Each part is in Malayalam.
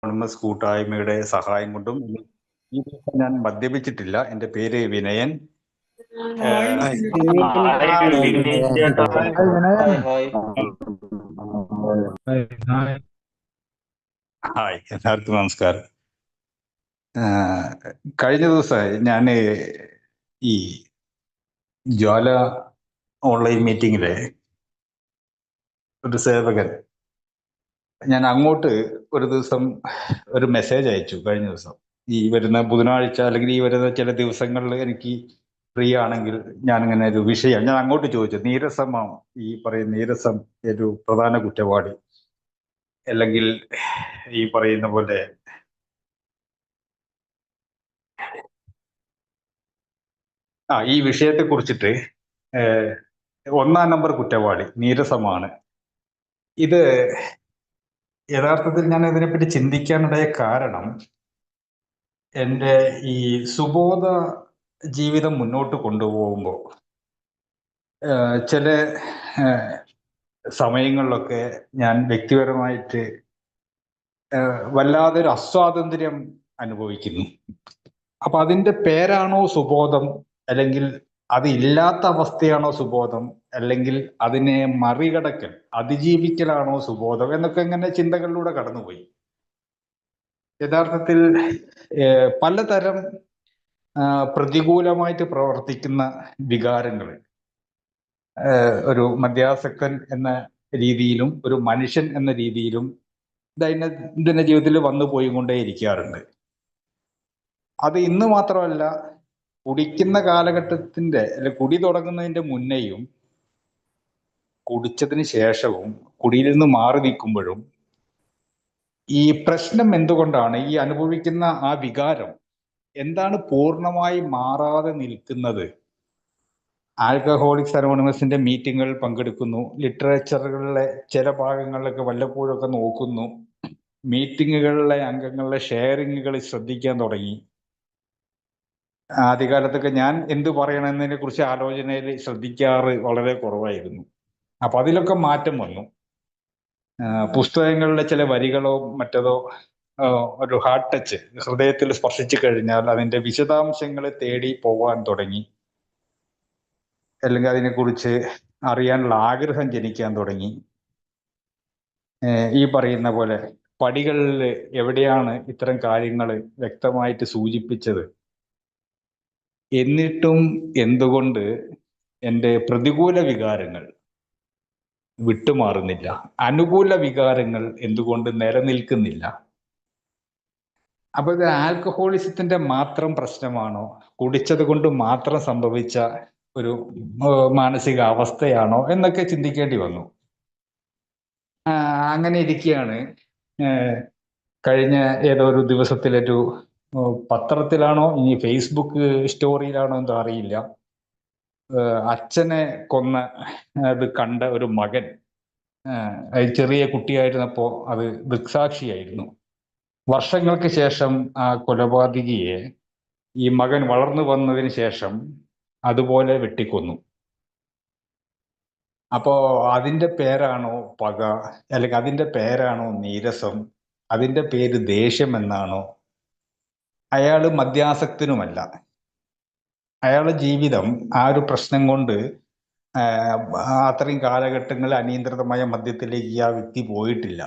അനോണിമസ് കൂട്ടായ്മയുടെ സഹായം കൊണ്ടും ഈ ദിവസം ഞാൻ മദ്യപിച്ചിട്ടില്ല. എൻ്റെ പേര് വിനയൻ. ഹായ്, എല്ലാവർക്കും നമസ്കാരം. കഴിഞ്ഞ ദിവസം ഞാൻ ഈ ജ്വാല ഓൺലൈൻ മീറ്റിങ്ങിലെ ഒരു സേവകൻ, ഞാൻ അങ്ങോട്ട് ഒരു ദിവസം ഒരു മെസ്സേജ് അയച്ചു. കഴിഞ്ഞ ദിവസം ഈ വരുന്ന ബുധനാഴ്ച അല്ലെങ്കിൽ ഈ വരുന്ന ചില ദിവസങ്ങളിൽ എനിക്ക് ഫ്രീ ആണെങ്കിൽ ഞാനിങ്ങനെ ഒരു വിഷയം ഞാൻ അങ്ങോട്ട് ചോദിച്ചു. നീരസമാണ് ഈ പറയുന്ന നീരസം ഒരു പ്രധാന കുറ്റവാളി, അല്ലെങ്കിൽ ഈ പറയുന്ന പോലെ ഈ വിഷയത്തെ കുറിച്ചിട്ട് 1-ാം നമ്പർ കുറ്റവാളി നീരസമാണ്. ഇത് യഥാർത്ഥത്തിൽ ഞാൻ ഇതിനെപ്പറ്റി ചിന്തിക്കാനുണ്ടായ കാരണം, എൻ്റെ ഈ സുബോധ ജീവിതം മുന്നോട്ട് കൊണ്ടുപോകുമ്പോൾ ചില സമയങ്ങളിലൊക്കെ ഞാൻ വ്യക്തിപരമായിട്ട് വല്ലാതെ ഒരു അസ്വാതന്ത്ര്യം അനുഭവിക്കുന്നു. അപ്പൊ അതിൻ്റെ പേരാണോ സുബോധം, അല്ലെങ്കിൽ അത് ഇല്ലാത്ത അവസ്ഥയാണോ സുബോധം, അല്ലെങ്കിൽ അതിനെ മറികടക്കൽ അതിജീവിക്കലാണോ സുബോധം എന്നൊക്കെ ഇങ്ങനെ ചിന്തകളിലൂടെ കടന്നുപോയി. യഥാർത്ഥത്തിൽ പലതരം പ്രതികൂലമായിട്ട് പ്രവർത്തിക്കുന്ന വികാരങ്ങൾ ഒരു മദ്യാസക്തൻ എന്ന രീതിയിലും ഒരു മനുഷ്യൻ എന്ന രീതിയിലും ദൈനംദിന ജീവിതത്തിൽ വന്നു പോയിക്കൊണ്ടേയിരിക്കാറുണ്ട്. അത് ഇന്ന് മാത്രമല്ല, കുടിക്കുന്ന കാലഘട്ടത്തിന്റെ അല്ലെ കുടി തുടങ്ങുന്നതിന്റെ മുന്നേയും കുടിച്ചതിന് ശേഷവും കുടിയിൽ നിന്ന് മാറി നിൽക്കുമ്പോഴും ഈ പ്രശ്നം എന്തുകൊണ്ടാണ്, ഈ അനുഭവിക്കുന്ന ആ വികാരം എന്താണ് പൂർണ്ണമായി മാറാതെ നിൽക്കുന്നത്? ആൽക്കഹോളിക്സ് അനോണിമസിന്റെ മീറ്റിങ്ങുകളിൽ പങ്കെടുക്കുന്നു, ലിറ്ററേച്ചറുകളിലെ ചില ഭാഗങ്ങളിലൊക്കെ വല്ലപ്പോഴൊക്കെ നോക്കുന്നു, മീറ്റിങ്ങുകളിലെ അംഗങ്ങളുടെ ഷെയറിങ്ങുകൾ ശ്രദ്ധിക്കാൻ തുടങ്ങി. ആദ്യകാലത്തൊക്കെ ഞാൻ എന്ത് പറയണമെന്നതിനെ കുറിച്ച് ആലോചനയിൽ ശ്രദ്ധിക്കാറ് വളരെ കുറവായിരുന്നു. അപ്പൊ അതിലൊക്കെ മാറ്റം വന്നു. പുസ്തകങ്ങളിലെ ചില വരികളോ മറ്റതോ ഒരു ഹാർട്ട് ടച്ച്, ഹൃദയത്തിൽ സ്പർശിച്ചു കഴിഞ്ഞാൽ അതിന്റെ വിശദാംശങ്ങൾ തേടി പോകാൻ തുടങ്ങി, അല്ലെങ്കിൽ അതിനെക്കുറിച്ച് അറിയാനുള്ള ആഗ്രഹം ജനിക്കാൻ തുടങ്ങി. ഈ പറയുന്ന പോലെ പടികളിൽ എവിടെയാണ് ഇത്തരം കാര്യങ്ങൾ വ്യക്തമായിട്ട് സൂചിപ്പിച്ചത്, എന്നിട്ടും എന്തുകൊണ്ട് എൻ്റെ പ്രതികൂല വികാരങ്ങൾ വിട്ടുമാറുന്നില്ല, അനുകൂല വികാരങ്ങൾ എന്തുകൊണ്ട് നിലനിൽക്കുന്നില്ല? അപ്പൊ ഇത് ആൽക്കഹോളിസത്തിന്റെ മാത്രം പ്രശ്നമാണോ, കുടിച്ചത് കൊണ്ട് മാത്രം സംഭവിച്ച ഒരു മാനസിക അവസ്ഥയാണോ എന്നൊക്കെ ചിന്തിക്കേണ്ടി വന്നു. അങ്ങനെ ഇരിക്കുകയാണ് കഴിഞ്ഞ ഏതോ ഒരു ദിവസത്തിലൊരു പത്രത്തിലാണോ ഇനി ഫേസ്ബുക്ക് സ്റ്റോറിയിലാണോ എന്തോ അറിയില്ല, അച്ഛനെ കൊന്ന അത് കണ്ട ഒരു മകൻ ചെറിയ കുട്ടിയായിരുന്നപ്പോൾ അത് ദൃക്സാക്ഷിയായിരുന്നു. വർഷങ്ങൾക്ക് ശേഷം ആ കൊലപാതകിയെ ഈ മകൻ വളർന്നു വന്നതിന് ശേഷം അതുപോലെ വെട്ടിക്കൊന്നു. അപ്പോ അതിൻ്റെ പേരാണോ പക, അല്ലെങ്കിൽ അതിൻ്റെ പേരാണോ നീരസം, അതിൻ്റെ പേര് ദേഷ്യം എന്നാണോ? അയാൾ മദ്യാസക്തനുമല്ല. അയാളുടെ ജീവിതം ആ ഒരു പ്രശ്നം കൊണ്ട് അത്രയും കാലഘട്ടങ്ങളിൽ അനിയന്ത്രിതമായ മദ്യത്തിലേക്ക് ആ വ്യക്തി പോയിട്ടില്ല.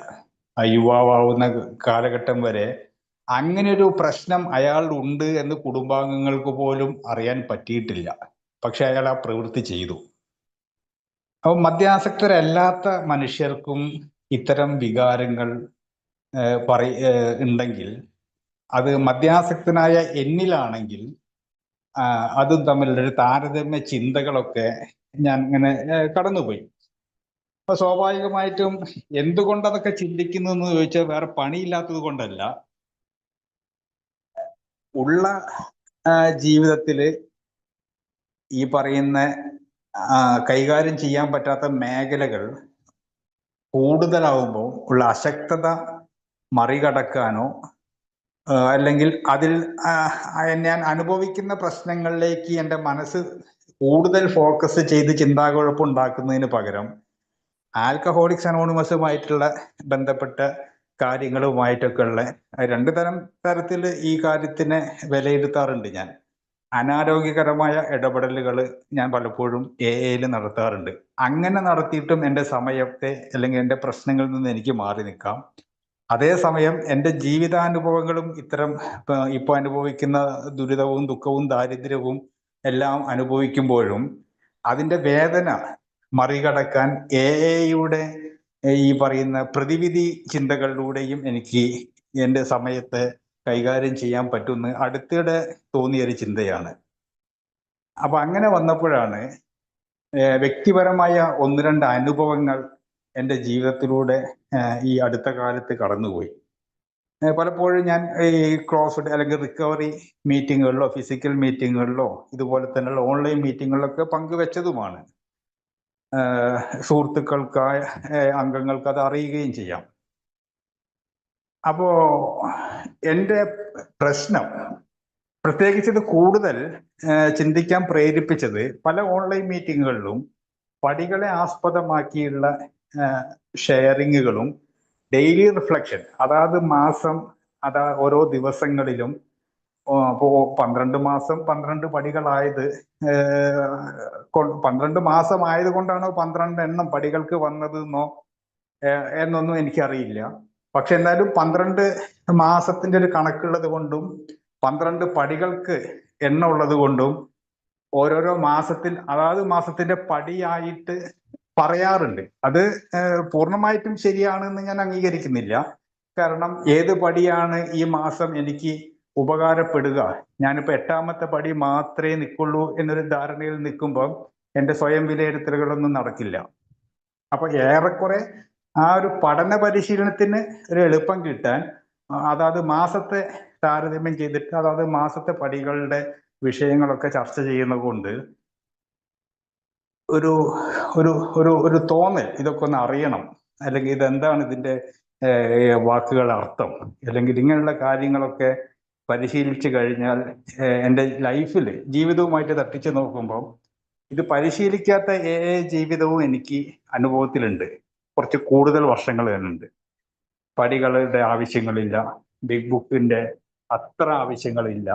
ആ യുവാവുന്ന കാലഘട്ടം വരെ അങ്ങനെ ഒരു പ്രശ്നം അയാളുണ്ട് എന്ന് കുടുംബാംഗങ്ങൾക്ക് പോലും അറിയാൻ പറ്റിയിട്ടില്ല. പക്ഷെ അയാൾ ആ പ്രവൃത്തി ചെയ്തു. അപ്പോൾ മദ്യാസക്തരല്ലാത്ത മനുഷ്യർക്കും ഇത്തരം വികാരങ്ങൾ ഉണ്ടെങ്കിൽ, അത് മദ്യാസക്തനായ എന്നിലാണെങ്കിൽ അതും തമ്മിലുള്ളൊരു താരതമ്യ ചിന്തകളൊക്കെ ഞാൻ ഇങ്ങനെ കടന്നുപോയി. അപ്പൊ സ്വാഭാവികമായിട്ടും എന്തുകൊണ്ട് അതൊക്കെ ചിന്തിക്കുന്നു എന്ന് ചോദിച്ചാൽ വേറെ പണിയില്ലാത്തത് കൊണ്ടല്ല, ഉള്ള ജീവിതത്തില് ഈ പറയുന്ന കൈകാര്യം ചെയ്യാൻ പറ്റാത്ത മേഖലകൾ കൂടുതലാവുമ്പോൾ ഉള്ള അശക്തത മറികടക്കാനോ അല്ലെങ്കിൽ അതിൽ ഞാൻ അനുഭവിക്കുന്ന പ്രശ്നങ്ങളിലേക്ക് എൻ്റെ മനസ്സ് കൂടുതൽ ഫോക്കസ് ചെയ്ത് ചിന്താകുഴപ്പം ഉണ്ടാക്കുന്നതിന് പകരം ആൽക്കഹോളിക്സ് അനോണിമസുമായിട്ടുള്ള ബന്ധപ്പെട്ട കാര്യങ്ങളുമായിട്ടൊക്കെ ഉള്ള രണ്ട് തരത്തിൽ ഈ കാര്യത്തിനെ വിലയിരുത്താറുണ്ട് ഞാൻ. അനാരോഗ്യകരമായ ഇടപെടലുകൾ ഞാൻ പലപ്പോഴും AI നടത്താറുണ്ട്. അങ്ങനെ നടത്തിയിട്ടും എൻ്റെ സമയത്തെ അല്ലെങ്കിൽ എൻ്റെ പ്രശ്നങ്ങളിൽ നിന്ന് എനിക്ക് മാറി നിൽക്കാം. അതേസമയം എൻ്റെ ജീവിതാനുഭവങ്ങളും ഇത്തരം ഇപ്പോൾ അനുഭവിക്കുന്ന ദുരിതവും ദുഃഖവും ദാരിദ്ര്യവും എല്ലാം അനുഭവിക്കുമ്പോഴും അതിൻ്റെ വേദന മറികടക്കാൻ AI ഈ പറയുന്ന പ്രതിവിധി ചിന്തകളിലൂടെയും എനിക്ക് എൻ്റെ സമയത്തെ കൈകാര്യം ചെയ്യാൻ പറ്റുമെന്ന് അടുത്തിടെ തോന്നിയൊരു ചിന്തയാണ്. അപ്പൊ അങ്ങനെ വന്നപ്പോഴാണ് വ്യക്തിപരമായ ഒന്ന് രണ്ട് അനുഭവങ്ങൾ എൻ്റെ ജീവിതത്തിലൂടെ ഈ അടുത്ത കാലത്ത് കടന്നുപോയി. പലപ്പോഴും ഞാൻ ഈ ക്ലോസ്ഡ് അല്ലെങ്കിൽ റിക്കവറി മീറ്റിങ്ങുകളിലോ ഫിസിക്കൽ മീറ്റിങ്ങുകളിലോ ഇതുപോലെ തന്നെയുള്ള ഓൺലൈൻ മീറ്റിങ്ങുകളിലൊക്കെ പങ്കുവെച്ചതുമാണ്. സുഹൃത്തുക്കൾക്ക് അംഗങ്ങൾക്ക് അത് അറിയുകയും ചെയ്യാം. അപ്പോ എൻ്റെ പ്രശ്നം പ്രത്യേകിച്ച് ഇത് കൂടുതൽ ചിന്തിക്കാൻ പ്രേരിപ്പിച്ചത് പല ഓൺലൈൻ മീറ്റിങ്ങുകളിലും പടികളെ ആസ്പദമാക്കിയുള്ള ഷെയറിങ്ങുകളും ഡെയിലി റിഫ്ലക്ഷൻ, അതായത് മാസം ഓരോ ദിവസങ്ങളിലും ഇപ്പോൾ 12 മാസം 12 പടികളായത് 12 മാസം ആയതുകൊണ്ടാണോ 12 എണ്ണം പടികൾക്ക് വന്നത് എന്നൊന്നും എനിക്കറിയില്ല. പക്ഷെ എന്നാലും 12 മാസത്തിന്റെ ഒരു കണക്കുള്ളത് കൊണ്ടും 12 പടികൾക്ക് എണ്ണം ഉള്ളത് കൊണ്ടും ഓരോരോ മാസത്തിൽ അതാത് മാസത്തിന്റെ പടിയായിട്ട് പറയാറുണ്ട്. അത് പൂർണ്ണമായിട്ടും ശരിയാണെന്ന് ഞാൻ അംഗീകരിക്കുന്നില്ല. കാരണം ഏത് പടിയാണ് ഈ മാസം എനിക്ക് ഉപകാരപ്പെടുക, ഞാനിപ്പോൾ 8ാമത്തെ പടി മാത്രമേ നിൽക്കുള്ളൂ എന്നൊരു ധാരണയിൽ നിൽക്കുമ്പോൾ എൻ്റെ സ്വയം വിലയിരുത്തലുകളൊന്നും നടക്കില്ല. അപ്പൊ ഏറെക്കുറെ ആ ഒരു പഠന പരിശീലനത്തിന് ഒരു എളുപ്പം കിട്ടാൻ അതാത് മാസത്തെ താരതമ്യം ചെയ്തിട്ട് അതാത് മാസത്തെ പടികളുടെ വിഷയങ്ങളൊക്കെ ചർച്ച ചെയ്യുന്നത് കൊണ്ട് ഒരു ഒരു ഒരു ഒരു തോന്നൽ ഇതൊക്കെ ഒന്ന് അറിയണം, അല്ലെങ്കിൽ ഇതെന്താണ് ഇതിൻ്റെ വാക്കുകളുടെ അർത്ഥം, അല്ലെങ്കിൽ ഇങ്ങനെയുള്ള കാര്യങ്ങളൊക്കെ പരിശീലിച്ചു കഴിഞ്ഞാൽ എൻ്റെ ലൈഫിൽ ജീവിതവുമായിട്ട് തട്ടിച്ചു നോക്കുമ്പോൾ ഇത് പരിശീലിക്കാത്ത ജീവിതവും എനിക്ക് അനുഭവത്തിലുണ്ട്. കുറച്ച് കൂടുതൽ വർഷങ്ങൾ തന്നെയുണ്ട്. പടികളുടെ ആവശ്യങ്ങളില്ല, ബിഗ് ബുക്കിന്റെ അത്ര ആവശ്യങ്ങളില്ല.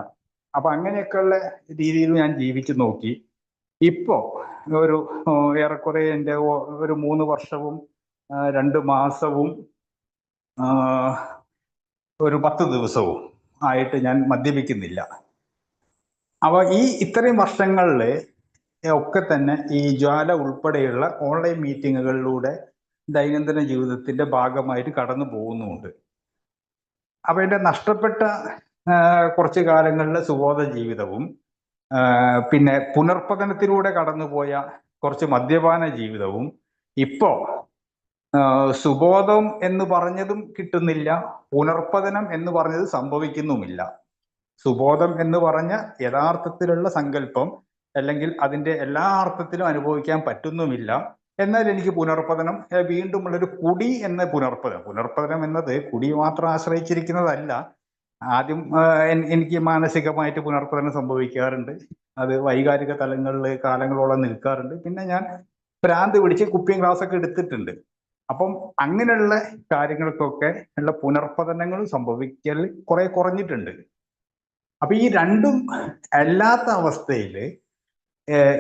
അപ്പൊ അങ്ങനെയൊക്കെയുള്ള രീതിയിൽ ഞാൻ ജീവിച്ചു നോക്കി. ഇപ്പോ ഒരു ഏറെക്കുറെ എൻ്റെ ഒരു 3 വർഷവും 2 മാസവും ഒരു 10 ദിവസവും ആയിട്ട് ഞാൻ മദ്യപിക്കുന്നില്ല. അപ്പൊ ഇത്രയും വർഷങ്ങളിൽ ഒക്കെ തന്നെ ഈ ജ്വാല ഉൾപ്പെടെയുള്ള ഓൺലൈൻ മീറ്റിങ്ങുകളിലൂടെ ദൈനംദിന ജീവിതത്തിന്റെ ഭാഗമായിട്ട് കടന്നു പോകുന്നുമുണ്ട്. അപ്പൊ എൻ്റെ നഷ്ടപ്പെട്ട കുറച്ച് കാലങ്ങളിലെ സുബോധ ജീവിതവും പിന്നെ പുനർപതനത്തിലൂടെ കടന്നുപോയ കുറച്ച് മദ്യപാന ജീവിതവും ഇപ്പോ സുബോധം എന്ന് പറഞ്ഞതും കിട്ടുന്നില്ല, പുനർപതനം എന്ന് പറഞ്ഞത് സംഭവിക്കുന്നുമില്ല. സുബോധം എന്ന് പറഞ്ഞ യഥാർത്ഥത്തിലുള്ള സങ്കല്പം അല്ലെങ്കിൽ അതിന്റെ എല്ലാ അർത്ഥത്തിലും അനുഭവിക്കാൻ പറ്റുന്നുമില്ല. എന്നാൽ എനിക്ക് പുനർപതനം വീണ്ടുമുള്ളൊരു കുടി എന്ന പുനർപതനം എന്നത് കുടി മാത്രം ആശ്രയിച്ചിരിക്കുന്നതല്ല. ആദ്യം എനിക്ക് മാനസികമായിട്ട് പുനർപതനം സംഭവിക്കാറുണ്ട്. അത് വൈകാരിക തലങ്ങളിൽ കാലങ്ങളോളം നിൽക്കാറുണ്ട്. പിന്നെ ഞാൻ ഭ്രാന്ത് പിടിച്ച് കുപ്പിയും ഗ്ലാസ്സൊക്കെ എടുത്തിട്ടുണ്ട്. അപ്പം അങ്ങനെയുള്ള കാര്യങ്ങൾക്കൊക്കെ ഉള്ള പുനർപതനങ്ങളും സംഭവിക്കൽ കുറെ കുറഞ്ഞിട്ടുണ്ട്. അപ്പൊ ഈ രണ്ടും അല്ലാത്ത അവസ്ഥയിൽ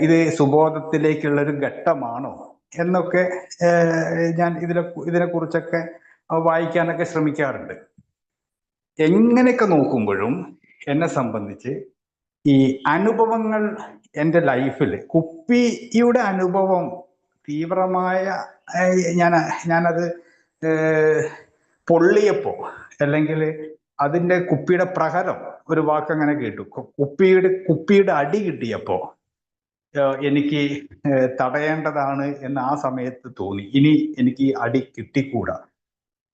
ഇത് സുബോധത്തിലേക്കുള്ള ഒരു ഘട്ടമാണോ എന്നൊക്കെ ഞാൻ ഇതിനെക്കുറിച്ചൊക്കെ വായിക്കാനൊക്കെ ശ്രമിക്കാറുണ്ട്. എങ്ങനെയൊക്കെ നോക്കുമ്പോഴും എന്നെ സംബന്ധിച്ച് ഈ അനുഭവങ്ങൾ എൻ്റെ ലൈഫിൽ കുപ്പിയുടെ അനുഭവം തീവ്രമായ ഞാനത് പൊള്ളിയപ്പോ അല്ലെങ്കിൽ അതിൻ്റെ കുപ്പിയുടെ പ്രഹരം, ഒരു വാക്ക് അങ്ങനെ കേട്ടു, കുപ്പിയുടെ അടി കിട്ടിയപ്പോ എനിക്ക് തടയേണ്ടതാണ് എന്ന് ആ സമയത്ത് തോന്നി. ഇനി എനിക്ക് അടി കിട്ടിക്കൂടാ,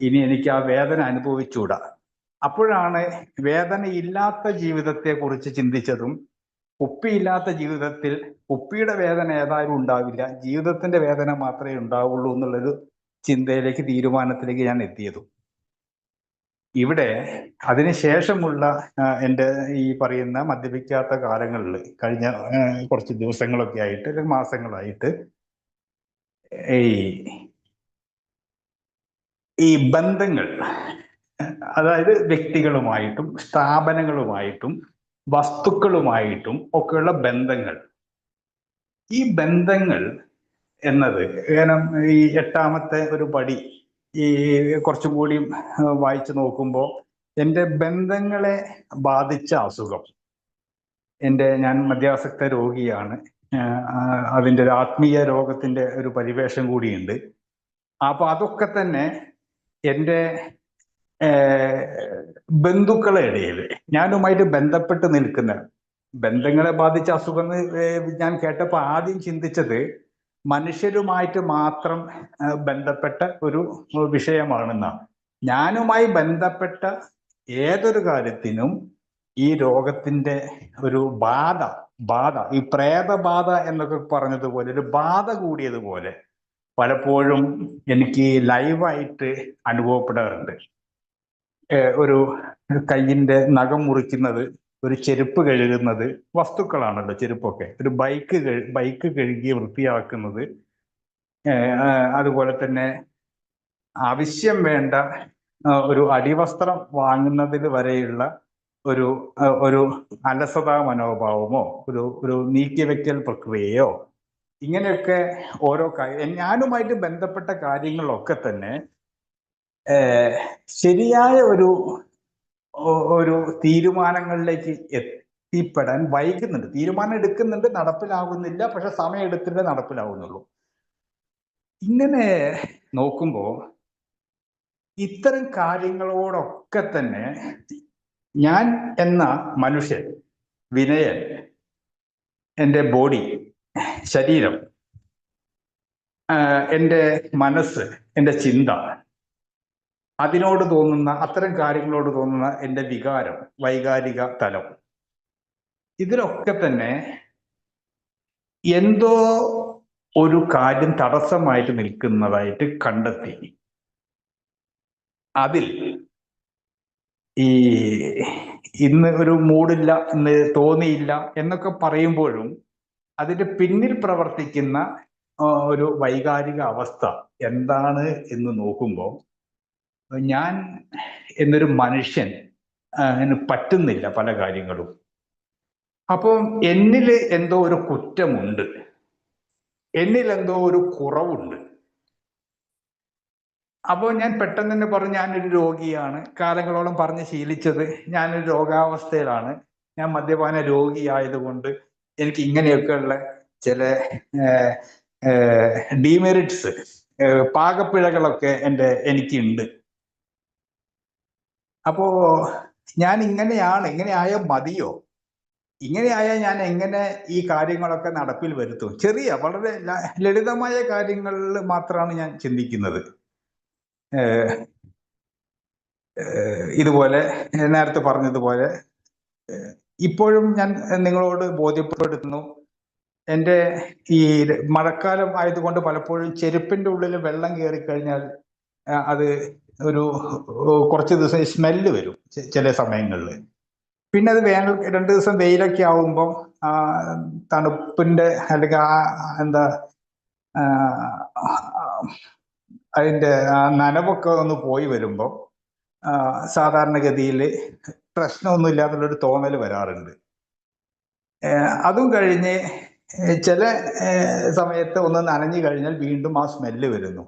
ഇനി എനിക്ക് ആ വേദന അനുഭവിച്ചൂടാ. അപ്പോഴാണ് വേദനയില്ലാത്ത ജീവിതത്തെ കുറിച്ച് ചിന്തിച്ചതും കുപ്പിയില്ലാത്ത ജീവിതത്തിൽ കുപ്പിയുടെ വേദന ഏതായാലും ഉണ്ടാവില്ല, ജീവിതത്തിന്റെ വേദന മാത്രമേ ഉണ്ടാവുള്ളൂ എന്നുള്ളൊരു ചിന്തയിലേക്ക് തീരുമാനത്തിലേക്ക് ഞാൻ എത്തിയതും. ഇവിടെ അതിനുശേഷമുള്ള എൻ്റെ ഈ പറയുന്ന മദ്യപിക്കാത്ത കാലങ്ങളിൽ കഴിഞ്ഞ കുറച്ച് ദിവസങ്ങളൊക്കെ ആയിട്ട് അല്ലെങ്കിൽ മാസങ്ങളായിട്ട് ഈ ഈ ബന്ധങ്ങൾ, അതായത് വ്യക്തികളുമായിട്ടും സ്ഥാപനങ്ങളുമായിട്ടും വസ്തുക്കളുമായിട്ടും ഒക്കെയുള്ള ബന്ധങ്ങൾ, ഈ ബന്ധങ്ങൾ എന്നത് കാരണം ഈ എട്ടാമത്തെ ഒരു പടി ഈ കുറച്ചും കൂടി വായിച്ചു നോക്കുമ്പോൾ എൻ്റെ ബന്ധങ്ങളെ ബാധിച്ച അസുഖം, ഞാൻ മദ്യാസക്ത രോഗിയാണ്. അതിൻ്റെ ഒരു ആത്മീയ രോഗത്തിൻ്റെ ഒരു പരിവേഷം കൂടിയുണ്ട്. അപ്പൊ അതൊക്കെ തന്നെ എൻ്റെ ബന്ധുക്കളെ ഇടയിൽ ഞാനുമായിട്ട് ബന്ധപ്പെട്ട് നിൽക്കുന്ന ബന്ധങ്ങളെ ബാധിച്ച അസുഖം ഞാൻ കേട്ടപ്പോൾ ആദ്യം ചിന്തിച്ചത് മനുഷ്യരുമായിട്ട് മാത്രം ബന്ധപ്പെട്ട ഒരു വിഷയമാണെന്നാണ്. ഞാനുമായി ബന്ധപ്പെട്ട ഏതൊരു കാര്യത്തിനും ഈ രോഗത്തിന്റെ ഒരു ബാധ ഈ പ്രേതബാധ എന്നൊക്കെ പറഞ്ഞതുപോലെ ഒരു ബാധ കൂടിയതുപോലെ പലപ്പോഴും എനിക്ക് ലൈവായിട്ട് അനുഭവപ്പെടാറുണ്ട്. ഒരു കയ്യിന്റെ നഖം മുറിക്കുന്നത്, ഒരു ചെരുപ്പ് കഴുകുന്നത്, വസ്തുക്കളാണല്ലോ ചെരുപ്പൊക്കെ, ഒരു ബൈക്ക് കഴുകി വൃത്തിയാക്കുന്നത്, അതുപോലെ തന്നെ ആവശ്യം വേണ്ട ഒരു അടിവസ്ത്രം വാങ്ങുന്നതിൽ വരെയുള്ള ഒരു അലസതാ മനോഭാവമോ ഒരു നീക്കിവെക്കൽ പ്രക്രിയയോ, ഇങ്ങനെയൊക്കെ ഓരോ ഞാനുമായിട്ട് ബന്ധപ്പെട്ട കാര്യങ്ങളൊക്കെ തന്നെ ശരിയായ ഒരു തീരുമാനങ്ങളിലേക്ക് എത്തിപ്പെടാൻ വൈകുന്നുണ്ട്. തീരുമാനം എടുക്കുന്നുണ്ട്, നടപ്പിലാകുന്നില്ല. പക്ഷെ സമയം എടുത്തിട്ടേ നടപ്പിലാവുന്നുള്ളൂ. ഇങ്ങനെ നോക്കുമ്പോൾ ഇത്തരം കാര്യങ്ങളോടൊക്കെ തന്നെ ഞാൻ എന്ന മനുഷ്യൻ, വിനയൻ, എൻ്റെ ബോഡി, ശരീരം, എൻ്റെ മനസ്സ്, എൻ്റെ ചിന്ത, അതിനോട് തോന്നുന്ന അത്തരം കാര്യങ്ങളോട് തോന്നുന്ന എൻ്റെ വികാരം, വൈകാരിക തലം, ഇതിലൊക്കെ തന്നെ എന്തോ ഒരു കാര്യം തടസ്സമായിട്ട് നിൽക്കുന്നതായിട്ട് കണ്ടെത്തി. അതിൽ ഇന്ന് ഒരു മൂഡില്ല, ഇന്ന് തോന്നിയില്ല എന്നൊക്കെ പറയുമ്പോഴും അതിന്റെ പിന്നിൽ പ്രവർത്തിക്കുന്ന ഒരു വൈകാരിക അവസ്ഥ എന്താണ് എന്ന് നോക്കുമ്പോൾ ഞാൻ എന്നൊരു മനുഷ്യൻ പറ്റുന്നില്ല പല കാര്യങ്ങളും. അപ്പം എന്നിൽ എന്തോ ഒരു കുറ്റമുണ്ട്, എന്നിൽ എന്തോ ഒരു കുറവുണ്ട്. അപ്പോൾ ഞാൻ പെട്ടെന്ന് തന്നെ പറഞ്ഞു, ഞാനൊരു രോഗിയാണ്. കാലങ്ങളോളം പറഞ്ഞ് ശീലിച്ചത് ഞാനൊരു രോഗാവസ്ഥയിലാണ്, ഞാൻ മദ്യപാന രോഗിയായതുകൊണ്ട് എനിക്ക് ഇങ്ങനെയൊക്കെയുള്ള ചില ഡീമെറിറ്റ്സ്, പാകപ്പിഴകളൊക്കെ എനിക്കുണ്ട്. അപ്പോ ഞാൻ ഇങ്ങനെയായാൽ മതിയോ? ഇങ്ങനെയായാൽ ഞാൻ എങ്ങനെ ഈ കാര്യങ്ങളൊക്കെ നടപ്പിൽ വരുത്തും? വളരെ ലളിതമായ കാര്യങ്ങളിൽ മാത്രമാണ് ഞാൻ ചിന്തിക്കുന്നത്. ഇതുപോലെ നേരത്തെ പറഞ്ഞതുപോലെ ഇപ്പോഴും ഞാൻ നിങ്ങളോട് ബോധ്യപ്പെടുത്തുന്നു, എൻ്റെ ഈ മഴക്കാലം ആയതുകൊണ്ട് പലപ്പോഴും ചെരുപ്പിന്റെ ഉള്ളിൽ വെള്ളം കയറിക്കഴിഞ്ഞാൽ അത് കുറച്ച് ദിവസം സ്മെല്ല് വരും ചില സമയങ്ങളിൽ. പിന്നെ അത് 2 ദിവസം വെയിലൊക്കെ ആവുമ്പം തണുപ്പിന്റെ അല്ലെങ്കിൽ അതിന്റെ നനവൊക്കെ ഒന്ന് പോയി വരുമ്പോൾ സാധാരണഗതിയിൽ പ്രശ്നമൊന്നും ഇല്ലാതുള്ളൊരു തോന്നൽ വരാറുണ്ട്. അതും കഴിഞ്ഞ് ചില സമയത്ത് ഒന്ന് നനഞ്ഞു കഴിഞ്ഞാൽ വീണ്ടും ആ സ്മെല്ല് വരുന്നു.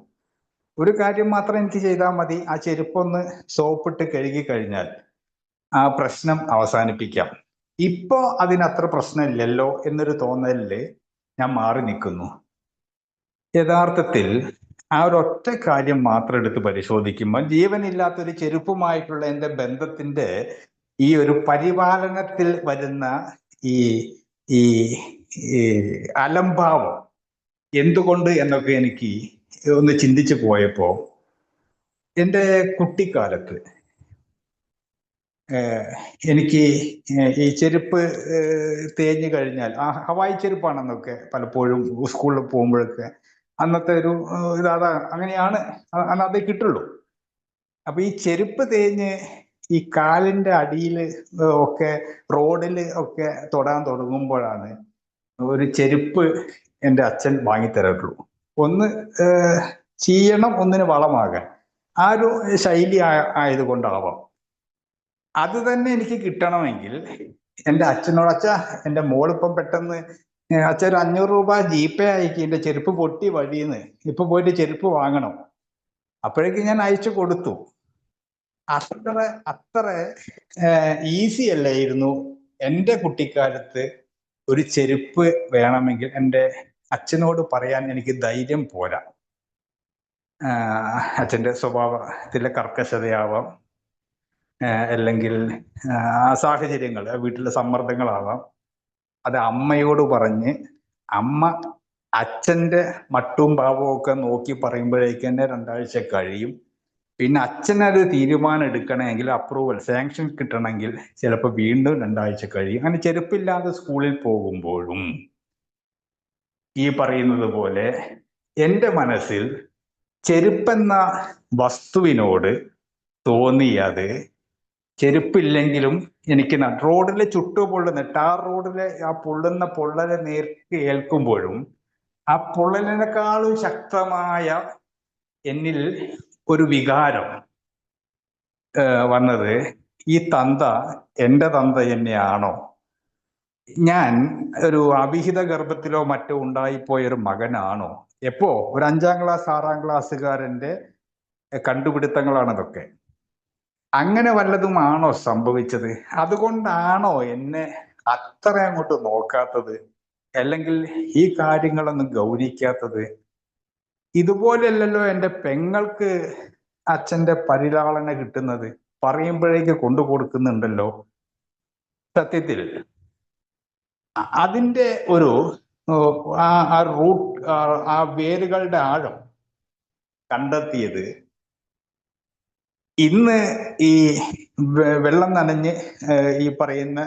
ഒരു കാര്യം മാത്രം എനിക്ക് ചെയ്താൽ മതി, ആ ചെരുപ്പൊന്ന് സോപ്പിട്ട് കഴുകി കഴിഞ്ഞാൽ ആ പ്രശ്നം അവസാനിപ്പിക്കാം. ഇപ്പോ അതിനത്ര പ്രശ്നമില്ലല്ലോ എന്നൊരു തോന്നലില് ഞാൻ മാറി നിൽക്കുന്നു. യഥാർത്ഥത്തിൽ ആ ഒരൊറ്റ കാര്യം മാത്രം എടുത്ത് പരിശോധിക്കുമ്പോൾ ജീവനില്ലാത്തൊരു ചെരുപ്പുമായിട്ടുള്ള എൻ്റെ ബന്ധത്തിന്റെ ഈ ഒരു പരിപാലനത്തിൽ വരുന്ന ഈ ഈ അലംഭാവം എന്തുകൊണ്ട് എന്നൊക്കെ എനിക്ക് ഒന്ന് ചിന്തിച്ചു പോയപ്പോ, എൻ്റെ കുട്ടിക്കാലത്ത് എനിക്ക് ഈ ചെരുപ്പ് തേഞ്ഞു കഴിഞ്ഞാൽ, ഹവായി ചെരുപ്പാണെന്നൊക്കെ പലപ്പോഴും സ്കൂളിൽ പോകുമ്പോഴൊക്കെ അന്നത്തെ ഒരു അങ്ങനെയാണ്, അന്ന് അതേ കിട്ടുള്ളൂ. അപ്പൊ ഈ ചെരുപ്പ് തേഞ്ഞ് ഈ കാലിന്റെ അടിയിൽ ഒക്കെ റോഡിൽ ഒക്കെ തൊടാൻ തുടങ്ങുമ്പോഴാണ് ഒരു ചെരുപ്പ് എൻ്റെ അച്ഛൻ വാങ്ങിത്തരാറുള്ളൂ. ഒന്ന് ചീയണം, ഒന്നിന് വളമാകാൻ. ആ ഒരു ശൈലി ആയതുകൊണ്ടാവാം. അത് തന്നെ എനിക്ക് കിട്ടണമെങ്കിൽ എൻ്റെ അച്ഛനോട്, അച്ഛാ എൻ്റെ മോളിപ്പം പെട്ടെന്ന് അച്ഛൻ ഒരു 500 രൂപ GPay അയക്കി, എൻ്റെ ചെരുപ്പ് പൊട്ടി വഴിന്ന്, ഇപ്പൊ പോയിട്ട് ചെരുപ്പ് വാങ്ങണം. അപ്പോഴേക്കും ഞാൻ അയച്ചു കൊടുത്തു. അത്ര അത്ര ഈസി അല്ലായിരുന്നു എൻ്റെ കുട്ടിക്കാലത്ത് ഒരു ചെരുപ്പ് വേണമെങ്കിൽ എൻ്റെ അച്ഛനോട് പറയാൻ എനിക്ക് ധൈര്യം പോരാ. അച്ഛൻ്റെ സ്വഭാവത്തിലെ കർക്കശതയാവാം, അല്ലെങ്കിൽ സാഹചര്യങ്ങൾ, വീട്ടിലെ സമ്മർദ്ദങ്ങളാവാം. അത് അമ്മയോട് പറഞ്ഞ് അമ്മ അച്ഛൻ്റെ മട്ടും ഭാവവും ഒക്കെ നോക്കി പറയുമ്പോഴേക്ക് തന്നെ 2 ആഴ്ച കഴിയും. പിന്നെ അച്ഛനത് തീരുമാനം എടുക്കണമെങ്കിൽ, അപ്രൂവൽ സാങ്ഷൻ കിട്ടണമെങ്കിൽ ചിലപ്പോൾ വീണ്ടും 2 ആഴ്ച കഴിയും. അങ്ങനെ ചെരുപ്പില്ലാതെ സ്കൂളിൽ പോകുമ്പോഴും ഈ പറയുന്നത് പോലെ എൻ്റെ മനസ്സിൽ ചെരുപ്പെന്ന വസ്തുവിനോട് തോന്നിയത്, ചെരുപ്പില്ലെങ്കിലും എനിക്ക് റോഡിലെ ചുട്ടുപൊള്ളുന്ന ടാർ റോഡിലെ ആ പൊള്ളുന്ന പൊള്ളലെ നേർക്ക് ഏൽക്കുമ്പോഴും ആ പൊള്ളലിനേക്കാളും ശക്തമായ എന്നിൽ ഒരു വികാരം വന്നത്, ഈ തന്ത എൻ്റെ തന്ത തന്നെയാണോ? ഞാൻ ഒരു അവിഹിത ഗർഭത്തിലോ മറ്റോ ഉണ്ടായിപ്പോയൊരു മകനാണോ? ഒരു 5-ാം ക്ലാസ് 6-ാം ക്ലാസ്സുകാരൻ്റെ കണ്ടുപിടുത്തങ്ങളാണതൊക്കെ. അങ്ങനെ വല്ലതുമാണോ സംഭവിച്ചത്? അതുകൊണ്ടാണോ എന്നെ അത്ര അങ്ങോട്ട് നോക്കാത്തത്, അല്ലെങ്കിൽ ഈ കാര്യങ്ങളൊന്നും ഗൗനിക്കാത്തത്? ഇതുപോലെയല്ലല്ലോ എൻ്റെ പെങ്ങൾക്ക് അച്ഛൻ്റെ പരിലാളന കിട്ടുന്നത്, പറയുമ്പോഴേക്ക് കൊണ്ടു കൊടുക്കുന്നുണ്ടല്ലോ. സത്യത്തിൽ അതിൻ്റെ ഒരു റൂട്ട്, ആ വേരുകളുടെ ആഴം കണ്ടെത്തിയത് ഇന്ന് ഈ വെള്ളം നനഞ്ഞ് ഈ പറയുന്ന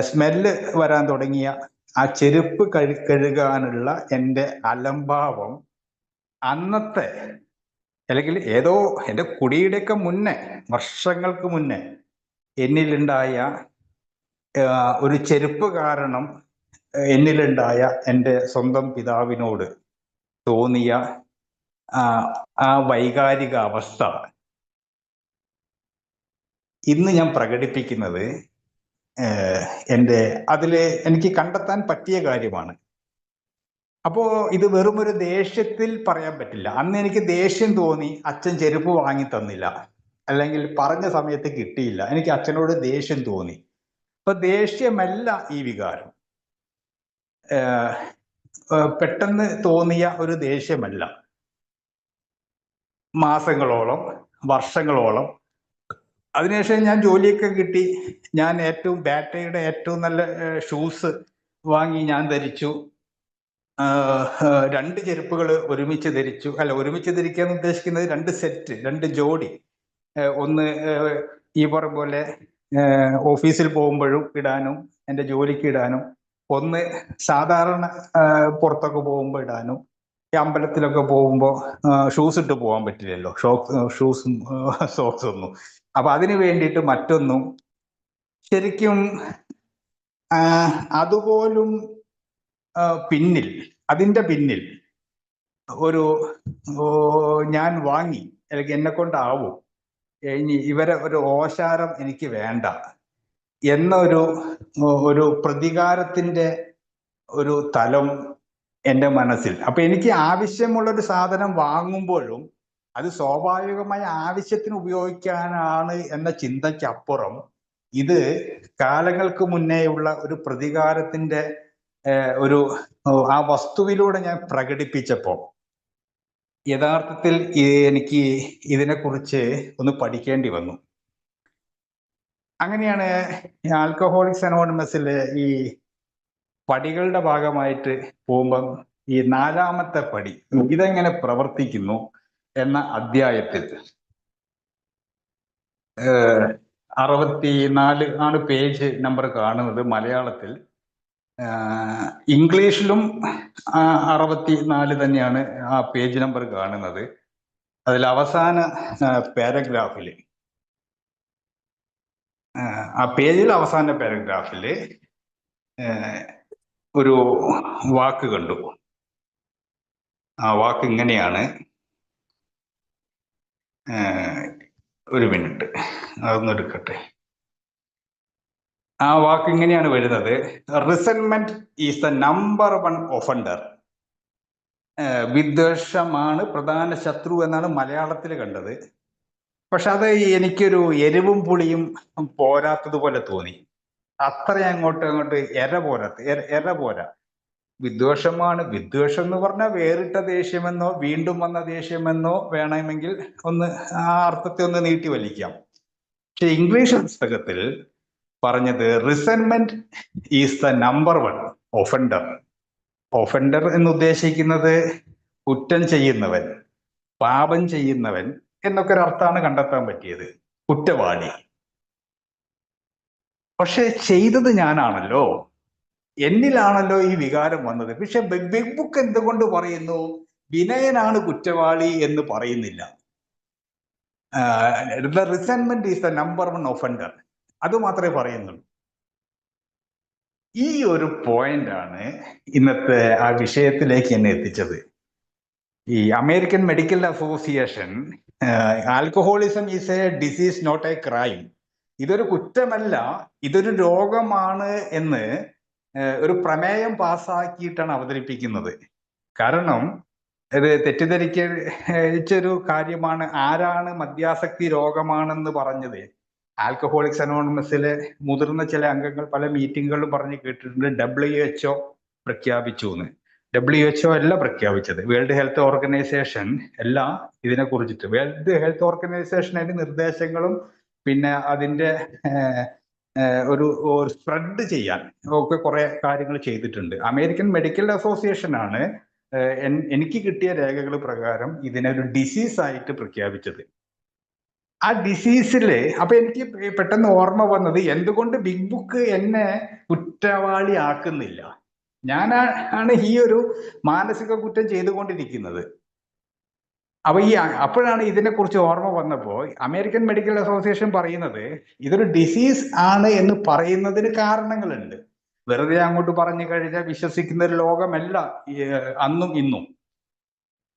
സ്മെല്ല് വരാൻ തുടങ്ങിയ ആ ചെരുപ്പ് കഴുകാനുള്ള എൻ്റെ അലംഭാവം അന്നത്തെ, അല്ലെങ്കിൽ ഏതോ എൻ്റെ കുടിയുടെയൊക്കെ മുന്നേ, വർഷങ്ങൾക്ക് മുന്നേ എന്നിലുണ്ടായ ഒരു ചെരുപ്പ് കാരണം എന്നിലുണ്ടായ എൻ്റെ സ്വന്തം പിതാവിനോട് തോന്നിയ ആ വൈകാരിക അവസ്ഥ ഇന്ന് ഞാൻ പ്രകടിപ്പിക്കുന്നത് അതില് എനിക്ക് കണ്ടെത്താൻ പറ്റിയ കാര്യമാണ്. അപ്പോ ഇത് വെറും ഒരു ദേഷ്യത്തിൽ പറയാൻ പറ്റില്ല. അന്ന് എനിക്ക് ദേഷ്യം തോന്നി, അച്ഛൻ ചെരുപ്പ് വാങ്ങി തന്നില്ല, അല്ലെങ്കിൽ പറഞ്ഞ സമയത്ത് കിട്ടിയില്ല, എനിക്ക് അച്ഛനോട് ദേഷ്യം തോന്നി. അപ്പൊ ദേഷ്യമല്ല ഈ വികാരം, പെട്ടെന്ന് തോന്നിയ ഒരു ദേഷ്യമല്ല. മാസങ്ങളോളം, വർഷങ്ങളോളം, അതിനുശേഷം ഞാൻ ജോലിയൊക്കെ കിട്ടി, ഞാൻ ബാറ്റയുടെ ഏറ്റവും നല്ല ഷൂസ് വാങ്ങി ഞാൻ ധരിച്ചു. 2 ചെരുപ്പുകൾ ഒരുമിച്ച് ധരിച്ചു. ഒരുമിച്ച് ധരിക്കാൻ ഉദ്ദേശിക്കുന്നത് 2 സെറ്റ്, 2 ജോഡി. ഒന്ന് ഈ പറഞ്ഞ പോലെ ഓഫീസിൽ പോകുമ്പോഴും ഇടാനും, എൻ്റെ ജോലിക്ക് ഇടാനും. ഒന്ന് സാധാരണ പുറത്തൊക്കെ പോകുമ്പോൾ ഇടാനും. ഈ അമ്പലത്തിലൊക്കെ പോകുമ്പോൾ ഷൂസ് ഇട്ട് പോകാൻ പറ്റില്ലല്ലോ, ഷൂസും സോക്സ് ഒന്നും. അപ്പൊ അതിന് വേണ്ടിയിട്ട് മറ്റൊന്നും. ശരിക്കും അതുപോലും അതിൻ്റെ പിന്നിൽ ഒരു ഞാൻ വാങ്ങി, അല്ലെങ്കിൽ എന്നെ കൊണ്ടാവും, ഇനി ഇവരെ ഒരു ഓശാരം എനിക്ക് വേണ്ട ഒരു പ്രതികാരത്തിൻ്റെ ഒരു തലം എൻ്റെ മനസ്സിൽ. അപ്പൊ എനിക്ക് ആവശ്യമുള്ളൊരു സാധനം വാങ്ങുമ്പോഴും അത് സ്വാഭാവികമായ ആവശ്യത്തിന് ഉപയോഗിക്കാനാണ് എന്ന ചിന്തയ്ക്കപ്പുറം ഇത് കാലങ്ങൾക്ക് മുന്നേയുള്ള ഒരു പ്രതികാരത്തിൻ്റെ ആ വസ്തുവിലൂടെ ഞാൻ പ്രകടിപ്പിച്ചപ്പോൾ യഥാർത്ഥത്തിൽ എനിക്ക് ഇതിനെക്കുറിച്ച് ഒന്ന് പഠിക്കേണ്ടി വന്നു. അങ്ങനെയാണ് ആൽക്കഹോളിക്സ് അനോണിമസിലെ ഈ പടികളുടെ ഭാഗമായിട്ട് പോകുമ്പം ഈ 4ാമത്തെ പടി ഇതെങ്ങനെ പ്രവർത്തിക്കുന്നു എന്ന അധ്യായത്തിൽ 64 ആണ് പേജ് നമ്പർ കാണുന്നത് മലയാളത്തിൽ. ഇംഗ്ലീഷിലും 64 തന്നെയാണ് ആ പേജ് നമ്പർ കാണുന്നത്. അതിൽ അവസാന പാരഗ്രാഫിൽ, ആ പേജിൽ അവസാന പാരഗ്രാഫിൽ ഒരു വാക്ക് കണ്ടു. ആ വാക്ക് ഇങ്ങനെയാണ്: ഒരു മിനിറ്റ്, അതൊന്നും എടുക്കട്ടെ. ആ വാക്ക് ഇങ്ങനെയാണ് വരുന്നത്: resentment is the number one offender. വിദ്വേഷമാണ് പ്രധാന ശത്രു എന്നാണ് മലയാളത്തിൽ കണ്ടത്. പക്ഷെ അത് എനിക്കൊരു എരിവും പുളിയും പോരാത്തതുപോലെ തോന്നി. അത്ര അങ്ങോട്ട് എര പോരാ. വിദ്വേഷം എന്ന് പറഞ്ഞാൽ വേറിട്ട ദേഷ്യമെന്നോ വീണ്ടും വന്ന ദേഷ്യമെന്നോ വേണമെങ്കിൽ ഒന്ന് ആ അർത്ഥത്തെ ഒന്ന് നീട്ടി വലിക്കാം. പക്ഷെ ഇംഗ്ലീഷ് പുസ്തകത്തിൽ പറഞ്ഞത് resentment is the number one offender. Offender എന്ന് ഉദ്ദേശിക്കുന്നത് കുറ്റം ചെയ്യുന്നവൻ, പാപം ചെയ്യുന്നവൻ എന്നൊക്കെ ഒരു അർത്ഥമാണ് കണ്ടെത്താൻ പറ്റിയത്, കുറ്റവാളി. പക്ഷെ ചെയ്തത് ഞാനാണല്ലോ, എന്നിലാണല്ലോ ഈ വികാരം വന്നത്. പക്ഷെ ബിഗ് ബുക്ക് എന്തുകൊണ്ട് പറയുന്നു വിനയനാണ് കുറ്റവാളി എന്ന് പറയുന്നില്ല? The resentment is the number one offender, അത് മാത്രമേ പറയുന്നുള്ളൂ. ഈ ഒരു പോയിന്റ് ആണ് ഇന്നത്തെ ആ വിഷയത്തിലേക്ക് എന്നെ എത്തിച്ചത്. ഈ American medical association alcoholism is a disease not a crime, ഇതൊരു കുറ്റമല്ല, ഇതൊരു രോഗമാണ് എന്ന് ഒരു പ്രമേയം പാസ്സാക്കിയിട്ടാണ് അവതരിപ്പിക്കുന്നത്. കാരണം ഇത് തെറ്റിദ്ധരിച്ചൊരു കാര്യമാണ്. ആരാണ് മദ്യാസക്തി രോഗമാണെന്ന് പറഞ്ഞത്? ആൽക്കഹോളിക്സ് അനോണിമസിലെ മുതിർന്ന ചില അംഗങ്ങൾ പല മീറ്റിങ്ങുകളിലും പറഞ്ഞു കേട്ടിട്ടുണ്ട്, WHO പ്രഖ്യാപിച്ചു എന്ന്. WHO അല്ല പ്രഖ്യാപിച്ചത്, വേൾഡ് ഹെൽത്ത് ഓർഗനൈസേഷൻ അല്ല ഇതിനെ കുറിച്ചിട്ട്. വേൾഡ് ഹെൽത്ത് ഓർഗനൈസേഷൻ അതിന്റെ നിർദ്ദേശങ്ങളും പിന്നെ അതിന്റെ ഒരു സ്പ്രെഡ് ചെയ്യാൻ ഒക്കെ കുറെ കാര്യങ്ങൾ ചെയ്തിട്ടുണ്ട്. അമേരിക്കൻ മെഡിക്കൽ അസോസിയേഷൻ ആണ് എനിക്ക് കിട്ടിയ രേഖകൾ പ്രകാരം ഇതിനൊരു ഡിസീസ് ആയിട്ട് പ്രഖ്യാപിച്ചത്. ആ ഡിസീസില് അപ്പൊ എനിക്ക് പെട്ടെന്ന് ഓർമ്മ വന്നത്, എന്തുകൊണ്ട് ബിഗ് ബുക്ക് എന്നെ കുറ്റവാളി ആക്കുന്നില്ല? ഞാനാണ് ഈ ഒരു മാനസിക കുറ്റം ചെയ്തുകൊണ്ടിരിക്കുന്നത്. അപ്പൊ അപ്പോഴാണ് ഇതിനെക്കുറിച്ച് ഓർമ്മ വന്നപ്പോ അമേരിക്കൻ മെഡിക്കൽ അസോസിയേഷൻ പറയുന്നത് ഇതൊരു ഡിസീസ് ആണ് എന്ന് പറയുന്നതിന് കാരണങ്ങളുണ്ട്. വെറുതെ അങ്ങോട്ട് പറഞ്ഞു കഴിഞ്ഞാൽ വിശ്വസിക്കുന്ന ഒരു ലോകമല്ല അന്നും ഇന്നും.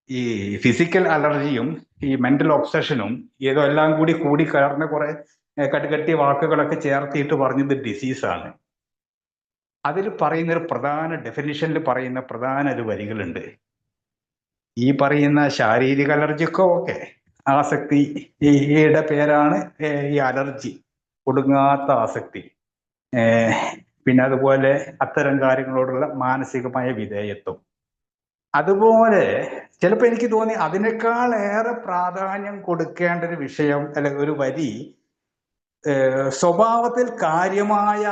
ഈ ഫിസിക്കൽ അലർജിയും ഈ മെന്റൽ ഒബ്സഷനും ഏതോ എല്ലാം കൂടി കലർന്ന കുറെ കട്ടുകട്ടിയ വാക്കുകളൊക്കെ ചേർത്തിട്ട് പറഞ്ഞത് ഡിസീസാണ്. അതിൽ പറയുന്ന ഒരു പ്രധാന ഡെഫിനിഷനിൽ പറയുന്ന പ്രധാന ഒരു വരികളുണ്ട്. ഈ പറയുന്ന ശാരീരിക അലർജിയൊക്കെ ഓക്കെ, ആസക്തിയുടെ പേരാണ് ഈ അലർജി, ഒടുങ്ങാത്ത ആസക്തി. പിന്നെ അതുപോലെ അത്തരം കാര്യങ്ങളോടുള്ള മാനസികമായ വിധേയത്വം. അതുപോലെ ചിലപ്പോൾ എനിക്ക് തോന്നി അതിനേക്കാൾ ഏറെ പ്രാധാന്യം കൊടുക്കേണ്ട ഒരു വിഷയം അല്ലെങ്കിൽ ഒരു വരി, സ്വഭാവത്തിൽ കാര്യമായ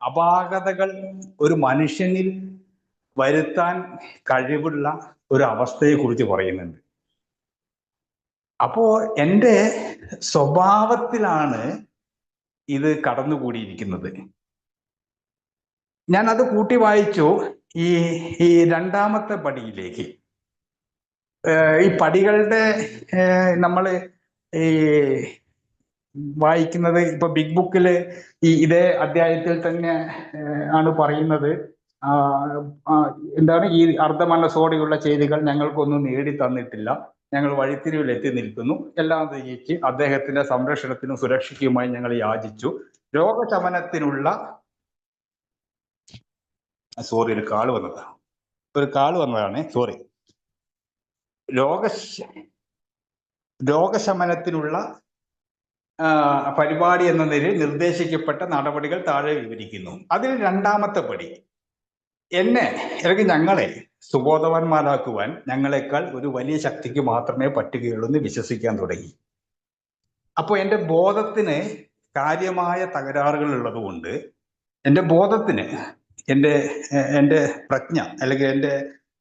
അപാകതകൾ ഒരു മനുഷ്യനിൽ വരുത്താൻ കഴിവുള്ള ഒരു അവസ്ഥയെ കുറിച്ച് പറയുന്നുണ്ട്. അപ്പോ എൻ്റെ സ്വഭാവത്തിലാണ് ഇത് കടന്നുകൂടിയിരിക്കുന്നത്. ഞാൻ അത് കൂട്ടി വായിച്ചു ഈ രണ്ടാമത്തെ പടിയിലേക്ക്. ഈ പടികളുടെ നമ്മൾ ഈ വായിക്കുന്നത് ഇപ്പൊ ബിഗ് ബുക്കില് ഇതേ അധ്യായത്തിൽ തന്നെ ആണ് പറയുന്നത്, എന്താണ്, ഈ അർദ്ധമനസ്സോടെയുള്ള ചെയ്തികൾ ഞങ്ങൾക്കൊന്നും നേടി തന്നിട്ടില്ല, ഞങ്ങൾ വഴിത്തിരിവിൽ എത്തി നിൽക്കുന്നു, എല്ലാം തിരിച്ച് അദ്ദേഹത്തിന്റെ സംരക്ഷണത്തിനും സുരക്ഷയ്ക്കുമായി ഞങ്ങൾ യാചിച്ചു. രോഗശമനത്തിനുള്ള സോറി ഒരു കാള് വന്നതാണ് സോറി. രോഗശമനത്തിനുള്ള പരിപാടി എന്ന നിലയിൽ നിർദ്ദേശിക്കപ്പെട്ട നടപടികൾ താഴെ വിവരിക്കുന്നു. അതിൽ രണ്ടാമത്തെ പടി, അല്ലെങ്കിൽ ഞങ്ങളെ സുബോധവാന്മാരാക്കുവാൻ ഞങ്ങളെക്കാൾ ഒരു വലിയ ശക്തിക്ക് മാത്രമേ പറ്റുകയുള്ളൂ എന്ന് വിശ്വസിക്കാൻ തുടങ്ങി. അപ്പോൾ എൻ്റെ ബോധത്തിന് കാര്യമായ തകരാറുകൾ ഉള്ളത് കൊണ്ട് എൻ്റെ ബോധത്തിന് എൻ്റെ പ്രജ്ഞ അല്ലെങ്കിൽ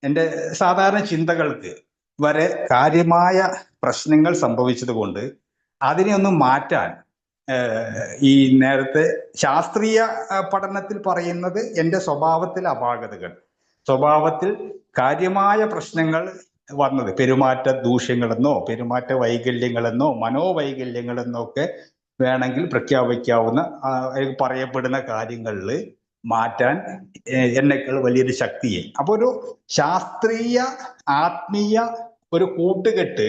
എൻ്റെ സാധാരണ ചിന്തകൾക്ക് വരെ കാര്യമായ പ്രശ്നങ്ങൾ സംഭവിച്ചത് കൊണ്ട് അതിനെ ഒന്ന് മാറ്റാൻ ഈ നേരത്തെ ശാസ്ത്രീയ പഠനത്തിൽ പറയുന്നത് എൻ്റെ സ്വഭാവത്തിൽ അപാകതകൾ, സ്വഭാവത്തിൽ കാര്യമായ പ്രശ്നങ്ങൾ വന്നത്, പെരുമാറ്റ ദൂഷ്യങ്ങളെന്നോ പെരുമാറ്റ വൈകല്യങ്ങളെന്നോ മനോവൈകല്യങ്ങളെന്നോ ഒക്കെ വേണമെങ്കിൽ പ്രഖ്യാപിക്കാവുന്ന പറയപ്പെടുന്ന കാര്യങ്ങളിൽ മാറ്റാൻ എന്നെക്കാൾ വലിയൊരു ശക്തിയെ. അപ്പോൾ ഒരു ശാസ്ത്രീയ ആത്മീയ ഒരു കൂട്ടുകെട്ട്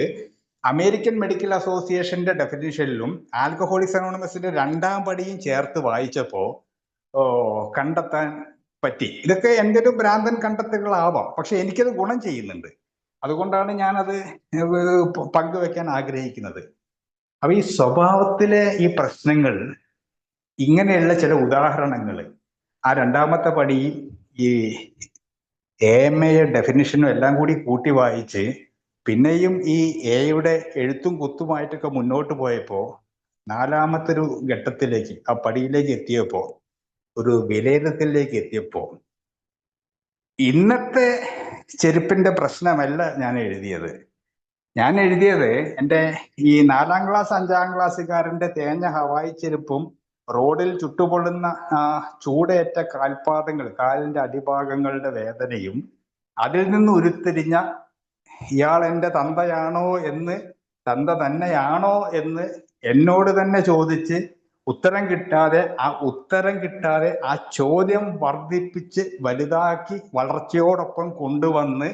അമേരിക്കൻ മെഡിക്കൽ അസോസിയേഷന്റെ ഡെഫിനിഷനിലും ആൽക്കഹോളിക്സ് അനോണിമസിന്റെ 2ാം പടിയും ചേർത്ത് വായിച്ചപ്പോ കണ്ടെത്താൻ പറ്റി. ഇതൊക്കെ എൻ്റെ ഒരു ഭ്രാന്തൻ കണ്ടെത്തലുകളാവാം, പക്ഷെ എനിക്കത് ഗുണം ചെയ്യുന്നുണ്ട്. അതുകൊണ്ടാണ് ഞാനത് പങ്കുവെക്കാൻ ആഗ്രഹിക്കുന്നത്. അപ്പൊ ഈ സ്വഭാവത്തിലെ ഈ പ്രശ്നങ്ങൾ, ഇങ്ങനെയുള്ള ചില ഉദാഹരണങ്ങൾ, ആ 2ാമത്തെ പടി ഈ AMA ഡെഫിനിഷനും എല്ലാം കൂടി കൂട്ടി വായിച്ച് പിന്നെയും ഈ എയുടെ എഴുത്തും കുത്തുമായിട്ടൊക്കെ മുന്നോട്ട് പോയപ്പോ 4ാമത്തെ ഒരു ഘട്ടത്തിലേക്ക്, ആ പടിയിലേക്ക് എത്തിയപ്പോ, ഒരു വിലയിരുത്തലിലേക്ക് എത്തിയപ്പോ, ഇന്നത്തെ ചെരുപ്പിന്റെ പ്രശ്നമല്ല ഞാൻ എഴുതിയത്. ഞാൻ എഴുതിയത് എൻ്റെ ഈ 4ാം ക്ലാസ് 5ാം ക്ലാസ്സുകാരന്റെ തേഞ്ഞ ഹവായി ചെരുപ്പും റോഡിൽ ചുട്ടുപൊള്ളുന്ന ചൂടേറ്റ കാൽപാദങ്ങൾ, കാലിന്റെ അടിഭാഗങ്ങളുടെ വേദനയും, അതിൽ നിന്ന് ഉരുത്തിരിഞ്ഞ ഇയാൾ എൻ്റെ തന്തയാണോ എന്ന്, തന്ത തന്നെയാണോ എന്ന് എന്നോട് തന്നെ ചോദിച്ച് ഉത്തരം കിട്ടാതെ ആ ചോദ്യം വർദ്ധിപ്പിച്ച് വലുതാക്കി വളർച്ചയോടൊപ്പം കൊണ്ടുവന്ന്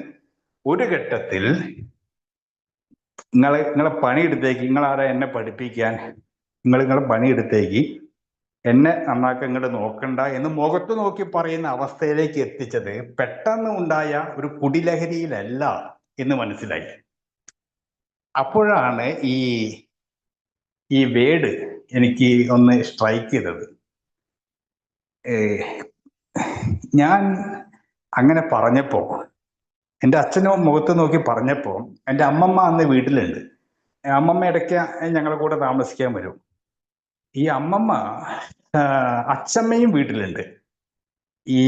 ഒരു ഘട്ടത്തിൽ നിങ്ങളെ പണിയെടുത്തേക്ക്, നിങ്ങളാരാ എന്നെ പഠിപ്പിക്കാൻ, നിങ്ങളെ പണിയെടുത്തേക്ക്, എന്നെ നന്നാക്കാൻ ഇങ്ങോട്ട് നോക്കണ്ട എന്ന് മുഖത്ത് നോക്കി പറയുന്ന അവസ്ഥയിലേക്ക് എത്തിച്ചത് പെട്ടെന്ന് ഉണ്ടായ ഒരു കുടിലഹരിയിലല്ല എന്ന് മനസ്സിലായി. അപ്പോഴാണ് ഈ വേഡ് എനിക്ക് ഒന്ന് സ്ട്രൈക്ക് ചെയ്തത്. ഞാൻ അങ്ങനെ പറഞ്ഞപ്പോ, എൻ്റെ അച്ഛനും മുഖത്ത് നോക്കി പറഞ്ഞപ്പോ, എൻ്റെ അമ്മമ്മ അന്ന് വീട്ടിലുണ്ട്. അമ്മമ്മ ഇടയ്ക്ക് ഞങ്ങളുടെ കൂടെ താമസിക്കാൻ വരും. ഈ അമ്മമ്മ അച്ഛമ്മയും വീട്ടിലുണ്ട്. ഈ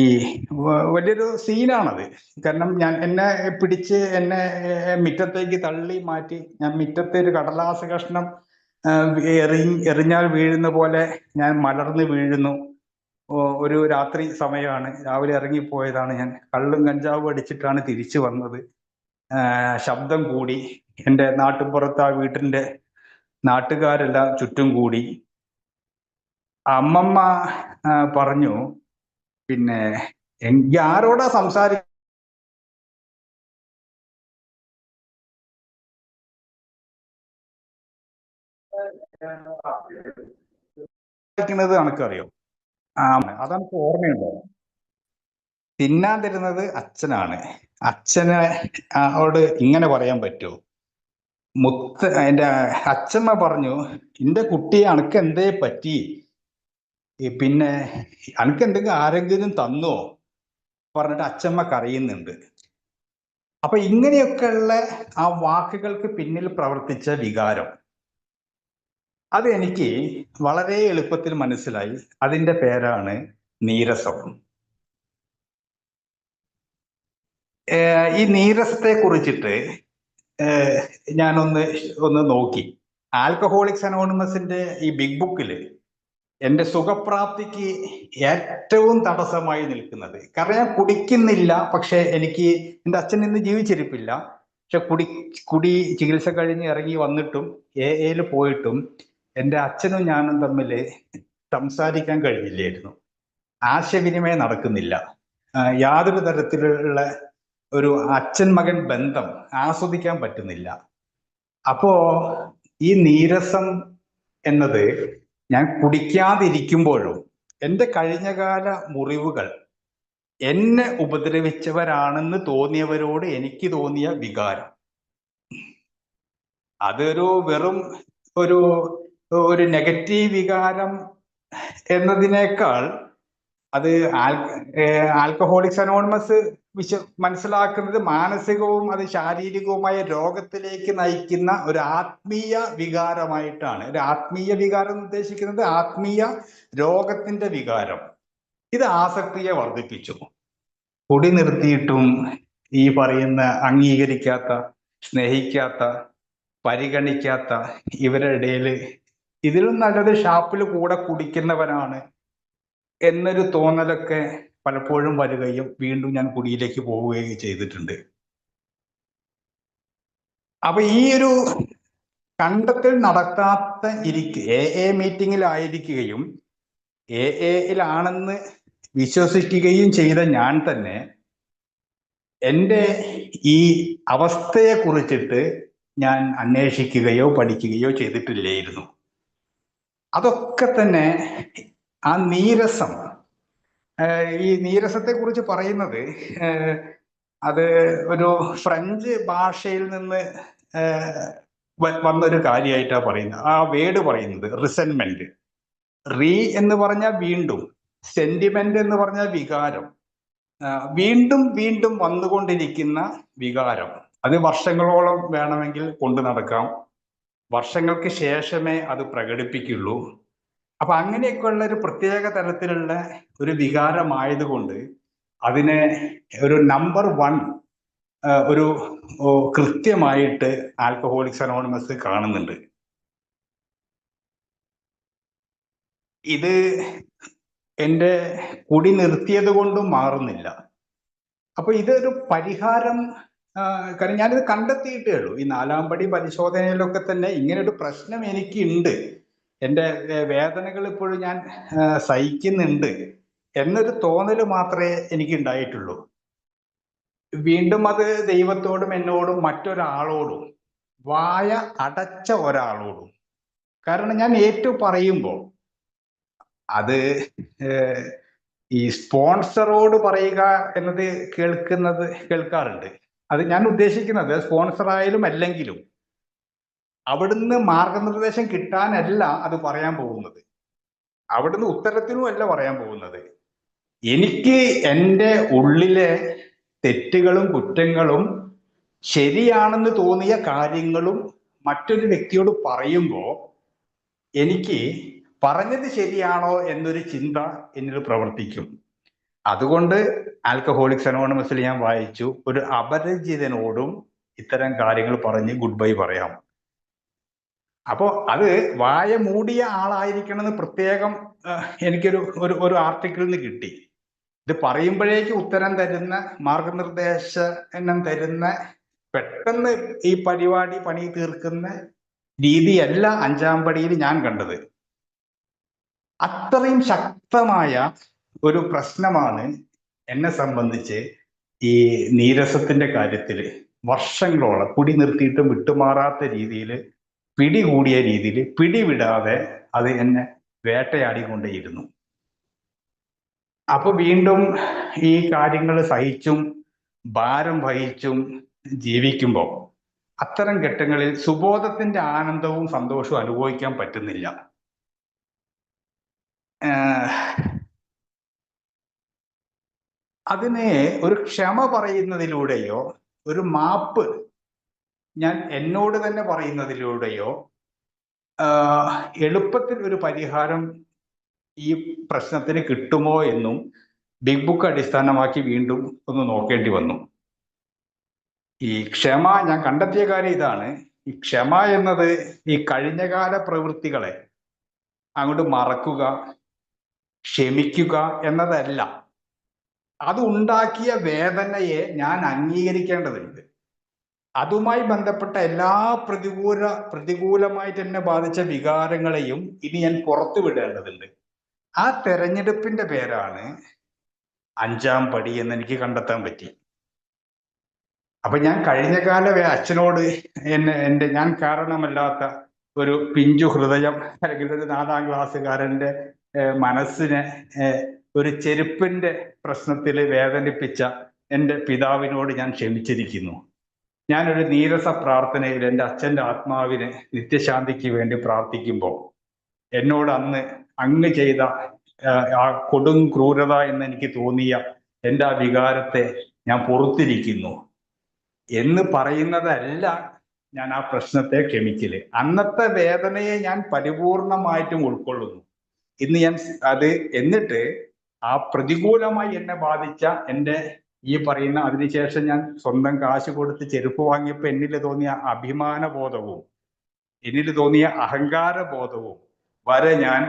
വലിയൊരു സീനാണത്. കാരണം എന്നെ പിടിച്ച് എന്നെ മുറ്റത്തേക്ക് തള്ളി മാറ്റി, ഞാൻ മുറ്റത്തെ ഒരു കടലാസ് കഷ്ണം എറിഞ്ഞാൽ വീഴുന്ന പോലെ ഞാൻ മലർന്ന് വീഴുന്നു. ഒരു രാത്രി സമയമാണ്, രാവിലെ ഇറങ്ങിപ്പോയതാണ് ഞാൻ. കള്ളും കഞ്ചാവും അടിച്ചിട്ടാണ് തിരിച്ചു വന്നത്. ശബ്ദം കൂടി. എൻ്റെ നാട്ടുപുറത്ത് ആ വീട്ടിൻ്റെ നാട്ടുകാരെല്ലാം ചുറ്റും കൂടി. അമ്മമ്മ പറഞ്ഞു, പിന്നെ എനിക്ക് ആരോടാ സംസാരിക്കുന്നത് എനിക്കറിയോ? അതെനിക്ക് ഓർമ്മയുണ്ടോ? തിന്നാൻ തരുന്നത് അച്ഛനാണ്. അച്ഛനോട് ഇങ്ങനെ പറയാൻ പറ്റുമോ? എൻ്റെ അച്ഛമ്മ പറഞ്ഞു, എൻ്റെ കുട്ടിയെ അനക്ക് എന്തേ പറ്റി, പിന്നെ അനക്ക് എന്തെങ്കിലും ആരെങ്കിലും തന്നോ പറഞ്ഞിട്ട് അച്ഛമ്മ കരയുന്നുണ്ട്. അപ്പൊ ഇങ്ങനെയൊക്കെയുള്ള ആ വാക്കുകൾക്ക് പിന്നിൽ പ്രവർത്തിച്ച വികാരം, അത് എനിക്ക് വളരെ എളുപ്പത്തിൽ മനസ്സിലായി. അതിൻ്റെ പേരാണ് നീരസം. ഈ നീരസത്തെ കുറിച്ചിട്ട് ഞാനൊന്ന് നോക്കി. ആൽക്കഹോളിക്സ് അനോണിമസിന്റെ ഈ ബിഗ് ബുക്കിൽ എൻ്റെ സുഖപ്രാപ്തിക്ക് ഏറ്റവും തടസ്സമായി നിൽക്കുന്നത്, കാരണം ഞാൻ കുടിക്കുന്നില്ല, പക്ഷെ എനിക്ക്, എൻ്റെ അച്ഛൻ ഇന്ന് ജീവിച്ചിരിപ്പില്ല, പക്ഷെ കുടി ചികിത്സ കഴിഞ്ഞ് ഇറങ്ങി വന്നിട്ടും AAയിൽ പോയിട്ടും എൻ്റെ അച്ഛനും ഞാനും തമ്മിൽ സംസാരിക്കാൻ കഴിഞ്ഞില്ലായിരുന്നു. ആശയവിനിമയം നടക്കുന്നില്ല. യാതൊരു തരത്തിലുള്ള ഒരു അച്ഛൻ മകൻ ബന്ധം ആസ്വദിക്കാൻ പറ്റുന്നില്ല. അപ്പോ ഈ നീരസം എന്നത് ഞാൻ കുടിക്കാതിരിക്കുമ്പോഴും എൻ്റെ കഴിഞ്ഞകാല മുറിവുകൾ എന്നെ ഉപദ്രവിച്ചവരാണെന്ന് തോന്നിയവരോട് എനിക്ക് തോന്നിയ വികാരം, അതൊരു വെറും ഒരു നെഗറ്റീവ് വികാരം എന്നതിനേക്കാൾ അത് ആൽക്കഹോളിക്സ് അനോണിമസ് മനസ്സിലാക്കുന്നത് മാനസികവും അത് ശാരീരികവുമായ രോഗത്തിലേക്ക് നയിക്കുന്ന ഒരു ആത്മീയ വികാരമായിട്ടാണ്. ഒരു ആത്മീയ വികാരം എന്ന് ഉദ്ദേശിക്കുന്നത് ആത്മീയ രോഗത്തിന്റെ വികാരം. ഇത് ആസക്തിയെ വർദ്ധിപ്പിച്ചു. കുടി നിർത്തിയിട്ടും ഈ പറയുന്ന അംഗീകരിക്കാത്ത, സ്നേഹിക്കാത്ത, പരിഗണിക്കാത്ത ഇവരുടെ ഇടയിൽ ഇതിലും നല്ലത് ഷാപ്പിൽ കൂടെ കുടിക്കുന്നവരാണ് എന്നൊരു തോന്നലൊക്കെ പലപ്പോഴും വരികയും വീണ്ടും ഞാൻ കുടിയിലേക്ക് പോവുകയും ചെയ്തിട്ടുണ്ട്. അപ്പൊ ഈ ഒരു കണ്ടെത്തൽ നടത്താത്ത AA മീറ്റിങ്ങിലായിരിക്കുകയും AAയിലാണെന്ന് വിശ്വസിക്കുകയും ചെയ്ത ഞാൻ തന്നെ എൻ്റെ ഈ അവസ്ഥയെ കുറിച്ചിട്ട് ഞാൻ അന്വേഷിക്കുകയോ പഠിക്കുകയോ ചെയ്തിട്ടില്ലായിരുന്നു. അതൊക്കെ തന്നെ ആ നീരസം, ഈ നീരസത്തെ കുറിച്ച് പറയുന്നത് അത് ഒരു ഫ്രഞ്ച് ഭാഷയിൽ നിന്ന് വന്നൊരു കാര്യമായിട്ടാണ് പറയുന്നത്. ആ വേർഡ് പറയുന്നത് റിസെന്റ്മെന്റ്. എന്ന് പറഞ്ഞാൽ വീണ്ടും, സെന്റിമെന്റ് എന്ന് പറഞ്ഞാൽ വികാരം, വീണ്ടും വീണ്ടും വന്നുകൊണ്ടിരിക്കുന്ന വികാരം. അത് വർഷങ്ങളോളം വേണമെങ്കിൽ കൊണ്ടു നടക്കാം, വർഷങ്ങൾക്ക് ശേഷമേ അത് പ്രകടിപ്പിക്കുള്ളൂ. അപ്പൊ അങ്ങനെയൊക്കെയുള്ള ഒരു പ്രത്യേക തരത്തിലുള്ള ഒരു വികാരമായതുകൊണ്ട് അതിനെ ഒരു നമ്പർ 1 ഒരു കൃത്യമായിട്ട് ആൽക്കഹോളിക്സ് അനോണിമസ് കാണുന്നുണ്ട്. ഇത് എൻ്റെ കുടി നിർത്തിയത് കൊണ്ടും മാറുന്നില്ല. അപ്പൊ ഇതൊരു പരിഹാരം, കാരണം ഞാനിത് കണ്ടെത്തിയിട്ടേ ഉള്ളൂ. ഈ 4-ാം പടി പരിശോധനയിലൊക്കെ തന്നെ ഇങ്ങനെ ഒരു പ്രശ്നം എനിക്കുണ്ട്, എൻ്റെ വേദനകൾ ഇപ്പോഴും ഞാൻ സഹിക്കുന്നുണ്ട് എന്നൊരു തോന്നൽ മാത്രമേ എനിക്ക് ഉണ്ടായിട്ടുള്ളൂ. വീണ്ടും അത് ദൈവത്തോടും എന്നോടും മറ്റൊരാളോടും, വായ അടച്ച ഒരാളോടും. കാരണം ഞാൻ ഏറ്റു പറയുമ്പോൾ അത് ഈ സ്പോൺസറോട് പറയുക എന്നത് കേൾക്കാറുണ്ട്. അത് ഞാൻ ഉദ്ദേശിക്കുന്നത് സ്പോൺസർ ആയാലും അല്ലെങ്കിലും അവിടുന്ന് മാർഗനിർദ്ദേശം കിട്ടാനല്ല അത് പറയാൻ പോകുന്നത്, അവിടുന്ന് ഉത്തരത്തിനും അല്ല പറയാൻ പോകുന്നത്. എനിക്ക് എൻ്റെ ഉള്ളിലെ തെറ്റുകളും കുറ്റങ്ങളും ശരിയാണെന്ന് തോന്നിയ കാര്യങ്ങളും മറ്റൊരു വ്യക്തിയോട് പറയുമ്പോൾ എനിക്ക് പറഞ്ഞത് ശരിയാണോ എന്നൊരു ചിന്ത എന്നിൽ പ്രവർത്തിക്കും. അതുകൊണ്ട് ആൽക്കഹോളിക്സ് അനോണിമസിൽ ഞാൻ വായിച്ചു, ഒരു അപരിചിതനോടും ഇത്തരം കാര്യങ്ങൾ പറഞ്ഞ് ഗുഡ് ബൈ പറയാം. അപ്പോൾ അത് വായ മൂടിയ ആളായിരിക്കണമെന്ന് പ്രത്യേകം എനിക്കൊരു ഒരു ആർട്ടിക്കിളിൽ നിന്ന് കിട്ടി. ഇത് പറയുമ്പോഴേക്ക് ഉത്തരം തരുന്ന, മാർഗനിർദ്ദേശം തരുന്ന, പെട്ടെന്ന് ഈ പരിപാടി പണി തീർക്കുന്ന രീതിയല്ല 5-ാം പടിയിൽ ഞാൻ കണ്ടത്. അത്രയും ശക്തമായ ഒരു പ്രശ്നമാണ് എന്നെ സംബന്ധിച്ച് ഈ നീരസത്തിന്റെ കാര്യത്തിൽ വർഷങ്ങളോളം കുടി നിർത്തിയിട്ടും വിട്ടുമാറാത്ത രീതിയിൽ, പിടികൂടിയ രീതിയിൽ പിടിവിടാതെ അത് എന്നെ വേട്ടയാടിക്കൊണ്ടേയിരുന്നു. അപ്പൊ വീണ്ടും ഈ കാര്യങ്ങൾ സഹിച്ചും ഭാരം വഹിച്ചും ജീവിക്കുമ്പോൾ അത്തരം ഘട്ടങ്ങളിൽ സുബോധത്തിന്റെ ആനന്ദവും സന്തോഷവും അനുഭവിക്കാൻ പറ്റുന്നില്ല. അതിനെ ഒരു ക്ഷമ പറയുന്നതിലൂടെയോ ഒരു മാപ്പ് ഞാൻ എന്നോട് തന്നെ പറയുന്നതിലൂടെയോ എളുപ്പത്തിൽ ഒരു പരിഹാരം ഈ പ്രശ്നത്തിന് കിട്ടുമോ എന്നും ബിഗ് ബുക്ക് അടിസ്ഥാനമാക്കി വീണ്ടും ഒന്ന് നോക്കേണ്ടി വന്നു. ഈ ക്ഷമ, ഞാൻ കണ്ടെത്തിയ കാര്യം ഇതാണ്, ഈ ക്ഷമ എന്നത് ഈ കഴിഞ്ഞകാല പ്രവൃത്തികളെ അങ്ങോട്ട് മറക്കുക, ക്ഷമിക്കുക എന്നതല്ല. അത് ഉണ്ടാക്കിയ വേദനയെ ഞാൻ അംഗീകരിക്കേണ്ടതുണ്ട്. അതുമായി ബന്ധപ്പെട്ട എല്ലാ പ്രതികൂലമായിട്ട് എന്നെ ബാധിച്ച വികാരങ്ങളെയും ഇനി ഞാൻ പുറത്തു വിടേണ്ടതുണ്ട്. ആ തെരഞ്ഞെടുപ്പിന്റെ പേരാണ് 5-ാം പടി എന്ന് എനിക്ക് കണ്ടെത്താൻ പറ്റി. അപ്പൊ ഞാൻ കഴിഞ്ഞകാല അച്ഛനോട് ഞാൻ കാരണമല്ലാത്ത ഒരു പിഞ്ചു ഹൃദയം, അല്ലെങ്കിൽ ഒരു 4-ാം ക്ലാസ്സുകാരന്റെ മനസ്സിനെ ഒരു ചെരുപ്പിന്റെ പ്രശ്നത്തിൽ വേദനിപ്പിച്ച എൻ്റെ പിതാവിനോട് ഞാൻ ക്ഷമിച്ചിരിക്കുന്നു. ഞാനൊരു നീരസ പ്രാർത്ഥനയിൽ എൻ്റെ അച്ഛൻ്റെ ആത്മാവിന് നിത്യശാന്തിക്ക് വേണ്ടി പ്രാർത്ഥിക്കുമ്പോൾ എന്നോട് അന്ന് അങ്ങ് ചെയ്ത ആ കൊടും ക്രൂരത എന്ന് എനിക്ക് തോന്നിയ എൻ്റെ ആ വികാരത്തെ ഞാൻ പൊറുത്തിരിക്കുന്നു എന്ന് പറയുന്നതല്ല ഞാൻ ആ പ്രശ്നത്തെ ക്ഷമിക്കല്. അന്നത്തെ വേദനയെ ഞാൻ പരിപൂർണമായിട്ടും ഉൾക്കൊള്ളുന്നു. ഇന്ന് ഞാൻ എന്നിട്ട് ആ പ്രതികൂലമായി എന്നെ ബാധിച്ച എൻ്റെ ഈ പറയുന്ന, അതിനുശേഷം ഞാൻ സ്വന്തം കാശ് കൊടുത്ത് ചെരുപ്പ് വാങ്ങിയപ്പോൾ എന്നിൽ തോന്നിയ അഭിമാന ബോധവും എന്നിൽ തോന്നിയ അഹങ്കാര ബോധവും വരെ ഞാൻ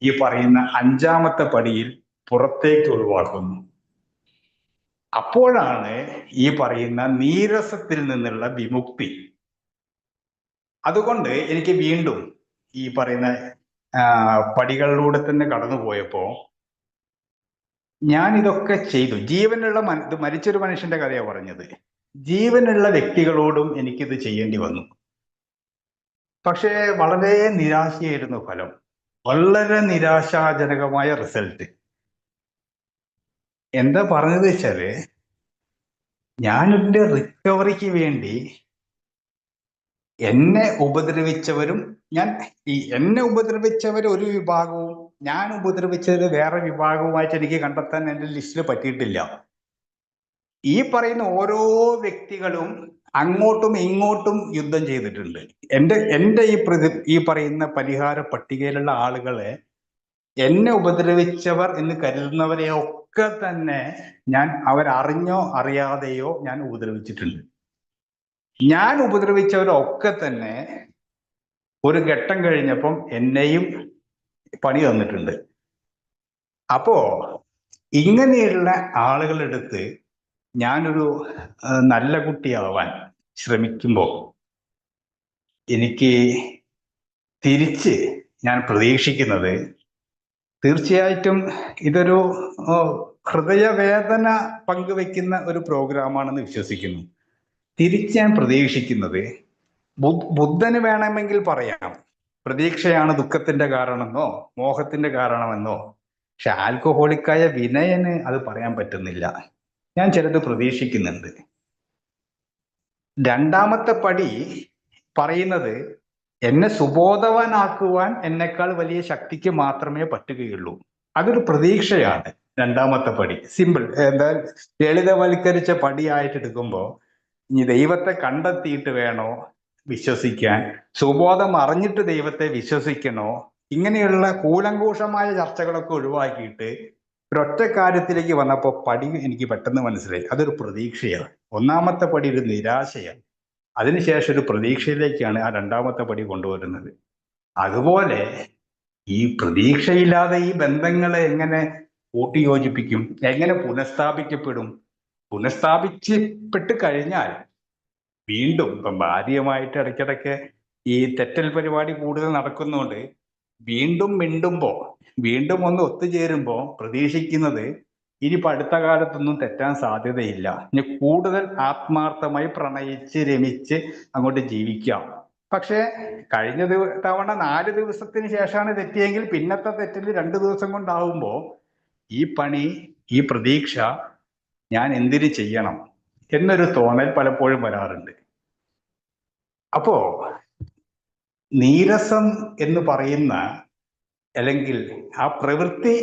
ഈ പറയുന്ന 5-ാമത്തെ പടിയിൽ പുറത്തേക്ക് ഒഴിവാക്കുന്നു. അപ്പോഴാണ് ഈ പറയുന്ന നീരസത്തിൽ നിന്നുള്ള വിമുക്തി. അതുകൊണ്ട് എനിക്ക് വീണ്ടും ഈ പറയുന്ന പടികളിലൂടെ തന്നെ കടന്നുപോയപ്പോ ഞാൻ ഇതൊക്കെ ചെയ്തു. ജീവനുള്ള മരിച്ചൊരു മനുഷ്യന്റെ കഥയാണ് പറഞ്ഞത്. ജീവനുള്ള വ്യക്തികളോടും എനിക്കിത് ചെയ്യേണ്ടി വന്നു. പക്ഷേ വളരെ നിരാശയായിരുന്നു ഫലം. വളരെ നിരാശാജനകമായ റിസൾട്ട്. എന്താ പറഞ്ഞത് വെച്ചാല്, ഞാനെന്റെ റിക്കവറിക്ക് വേണ്ടി എന്നെ ഉപദ്രവിച്ചവരും, എന്നെ ഉപദ്രവിച്ചവർ ഒരു വിഭാഗവും ഞാൻ ഉപദ്രവിച്ചത് വേറെ വിഭാഗവുമായിട്ട് എനിക്ക് കണ്ടെത്താൻ എന്റെ ലിസ്റ്റിൽ പറ്റിയിട്ടില്ല. ഈ പറയുന്ന ഓരോ വ്യക്തികളും അങ്ങോട്ടും ഇങ്ങോട്ടും യുദ്ധം ചെയ്തിട്ടുണ്ട്. എന്റെ ഈ പറയുന്ന പരിഹാര പട്ടികയിലുള്ള ആളുകളെ, എന്നെ ഉപദ്രവിച്ചവർ എന്ന് കരുതുന്നവരെ ഒക്കെ തന്നെ ഞാൻ അവരറിഞ്ഞോ അറിയാതെയോ ഞാൻ ഉപദ്രവിച്ചിട്ടുണ്ട്. ഞാൻ ഉപദ്രവിച്ചവരൊക്കെ തന്നെ ഒരു ഘട്ടം കഴിഞ്ഞപ്പം എന്നെയും പണി തന്നിട്ടുണ്ട്. അപ്പോ ഇങ്ങനെയുള്ള ആളുകളെടുത്ത് ഞാനൊരു നല്ല കുട്ടിയാവാൻ ശ്രമിക്കുമ്പോൾ എനിക്ക് തിരിച്ച് ഞാൻ പ്രതീക്ഷിക്കുന്നത്, തീർച്ചയായിട്ടും ഇതൊരു ഹൃദയവേദന പങ്കുവെക്കുന്ന ഒരു പ്രോഗ്രാമാണെന്ന് വിശ്വസിക്കുന്നു. തിരിച്ച് ഞാൻ പ്രതീക്ഷിക്കുന്നത്, ബുദ്ധന് വേണമെങ്കിൽ പറയാം പ്രതീക്ഷയാണ് ദുഃഖത്തിന്റെ കാരണമെന്നോ മോഹത്തിന്റെ കാരണമെന്നോ. പക്ഷെ ആൽക്കഹോളിക്കായ വിനയന് അത് പറയാൻ പറ്റുന്നില്ല. ഞാൻ ചിലത് പ്രതീക്ഷിക്കുന്നുണ്ട്. രണ്ടാമത്തെ പടി പറയുന്നത്, എന്നെ സുബോധവാനാക്കുവാൻ എന്നെക്കാൾ വലിയ ശക്തിക്ക് മാത്രമേ പറ്റുകയുള്ളൂ. അതൊരു പ്രതീക്ഷയാണ്. രണ്ടാമത്തെ പടി സിമ്പിൾ, എന്താ ലളിതവൽക്കരിച്ച പടിയായിട്ട് എടുക്കുമ്പോൾ, ഇനി ദൈവത്തെ കണ്ടെത്തിയിട്ട് വേണോ വിശ്വസിക്കാൻ, സുബോധം അറിഞ്ഞിട്ട് ദൈവത്തെ വിശ്വസിക്കണോ, ഇങ്ങനെയുള്ള കൂലങ്കൂഷമായ ചർച്ചകളൊക്കെ ഒഴിവാക്കിയിട്ട് ഒരൊറ്റ കാര്യത്തിലേക്ക് വന്നപ്പോൾ പടി എനിക്ക് പെട്ടെന്ന് മനസ്സിലായി, അതൊരു പ്രതീക്ഷയാണ്. ഒന്നാമത്തെ പടി ഒരു നിരാശയാണ്, അതിനുശേഷം ഒരു പ്രതീക്ഷയിലേക്കാണ് ആ രണ്ടാമത്തെ പടി കൊണ്ടുവരുന്നത്. അതുപോലെ ഈ പ്രതീക്ഷയില്ലാതെ ഈ ബന്ധങ്ങളെ എങ്ങനെ കൂട്ടിയോജിപ്പിക്കും, എങ്ങനെ പുനഃസ്ഥാപിക്കപ്പെടും? പുനഃസ്ഥാപിക്കപ്പെട്ട് കഴിഞ്ഞാൽ വീണ്ടും ഇപ്പം ഭാര്യയുമായിട്ട് ഇടയ്ക്കിടയ്ക്ക് ഈ തെറ്റൽ പരിപാടി കൂടുതൽ നടക്കുന്നതുകൊണ്ട് വീണ്ടും മിണ്ടുമ്പോൾ, വീണ്ടും ഒന്ന് ഒത്തുചേരുമ്പോൾ പ്രതീക്ഷിക്കുന്നത് ഇനിയിപ്പോൾ അടുത്ത കാലത്തൊന്നും തെറ്റാൻ സാധ്യതയില്ല, ഇനി കൂടുതൽ ആത്മാർത്ഥമായി പ്രണയിച്ച് രമിച്ച് അങ്ങോട്ട് ജീവിക്കാം. പക്ഷേ കഴിഞ്ഞ തവണ 4 ദിവസത്തിന് ശേഷമാണ് തെറ്റിയെങ്കിൽ പിന്നത്തെ തെറ്റിൽ 2 ദിവസം കൊണ്ടാവുമ്പോൾ ഈ പണി, ഈ പ്രതീക്ഷ ഞാൻ എന്തിനു ചെയ്യണം എന്നൊരു തോന്നൽ പലപ്പോഴും വരാറുണ്ട്. അപ്പോ നീരസം എന്ന് പറയുന്ന, അല്ലെങ്കിൽ ആ പ്രവൃത്തി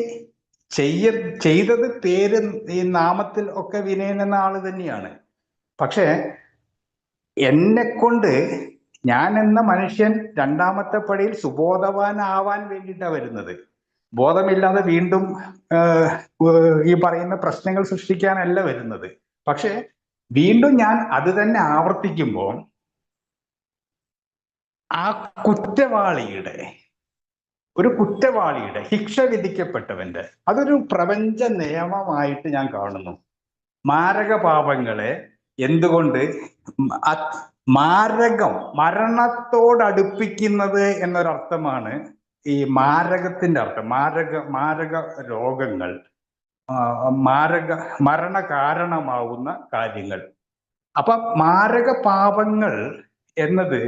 ചെയ്തത് പേര് ഈ നാമത്തിൽ ഒക്കെ വിനയൻ എന്ന ആള് തന്നെയാണ്. പക്ഷെ എന്നെ കൊണ്ട്, ഞാൻ എന്ന മനുഷ്യൻ രണ്ടാമത്തെ പടിയിൽ സുബോധവാനാവാൻ വേണ്ടിയിട്ടാണ് വരുന്നത്. ബോധമില്ലാതെ വീണ്ടും ഈ പറയുന്ന പ്രശ്നങ്ങൾ സൃഷ്ടിക്കാനല്ല വരുന്നത്. പക്ഷെ വീണ്ടും ഞാൻ അത് തന്നെ ആവർത്തിക്കുമ്പോൾ ആ കുറ്റവാളിയുടെ ശിക്ഷ വിധിക്കപ്പെട്ടവന്റെ അതൊരു പ്രപഞ്ച നിയമമായിട്ട് ഞാൻ കാണുന്നു. മാരക പാപങ്ങളെ എന്തുകൊണ്ട് മരണത്തോടടുപ്പിക്കുന്നത് എന്നൊരർത്ഥമാണ് ഈ മാരകത്തിന്റെ അർത്ഥം. മാരക രോഗങ്ങൾ, മരണ കാരണമാവുന്ന കാര്യങ്ങൾ. അപ്പൊ മാരക പാപങ്ങൾ എന്നത്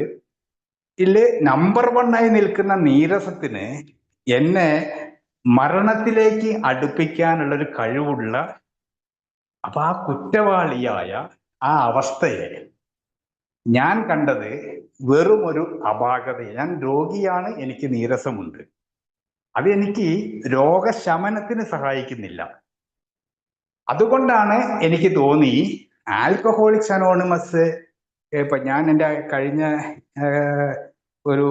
നമ്പർ 1 നിൽക്കുന്ന നീരസത്തിന് എന്നെ മരണത്തിലേക്ക് അടുപ്പിക്കാനുള്ള ഒരു കഴിവുള്ള, അപ്പൊ ആ കുറ്റവാളിയായ ആ അവസ്ഥയെ ഞാൻ കണ്ടത് വെറും ഒരു അപാകത. ഞാൻ രോഗിയാണ്, എനിക്ക് നീരസമുണ്ട്, അത് എനിക്ക് രോഗശമനത്തിന് സഹായിക്കുന്നില്ല. അതുകൊണ്ടാണ് എനിക്ക് തോന്നി ആൽക്കഹോളിക്സ് അനോണിമസ്, ഇപ്പൊ ഞാൻ എൻ്റെ കഴിഞ്ഞ ഒരു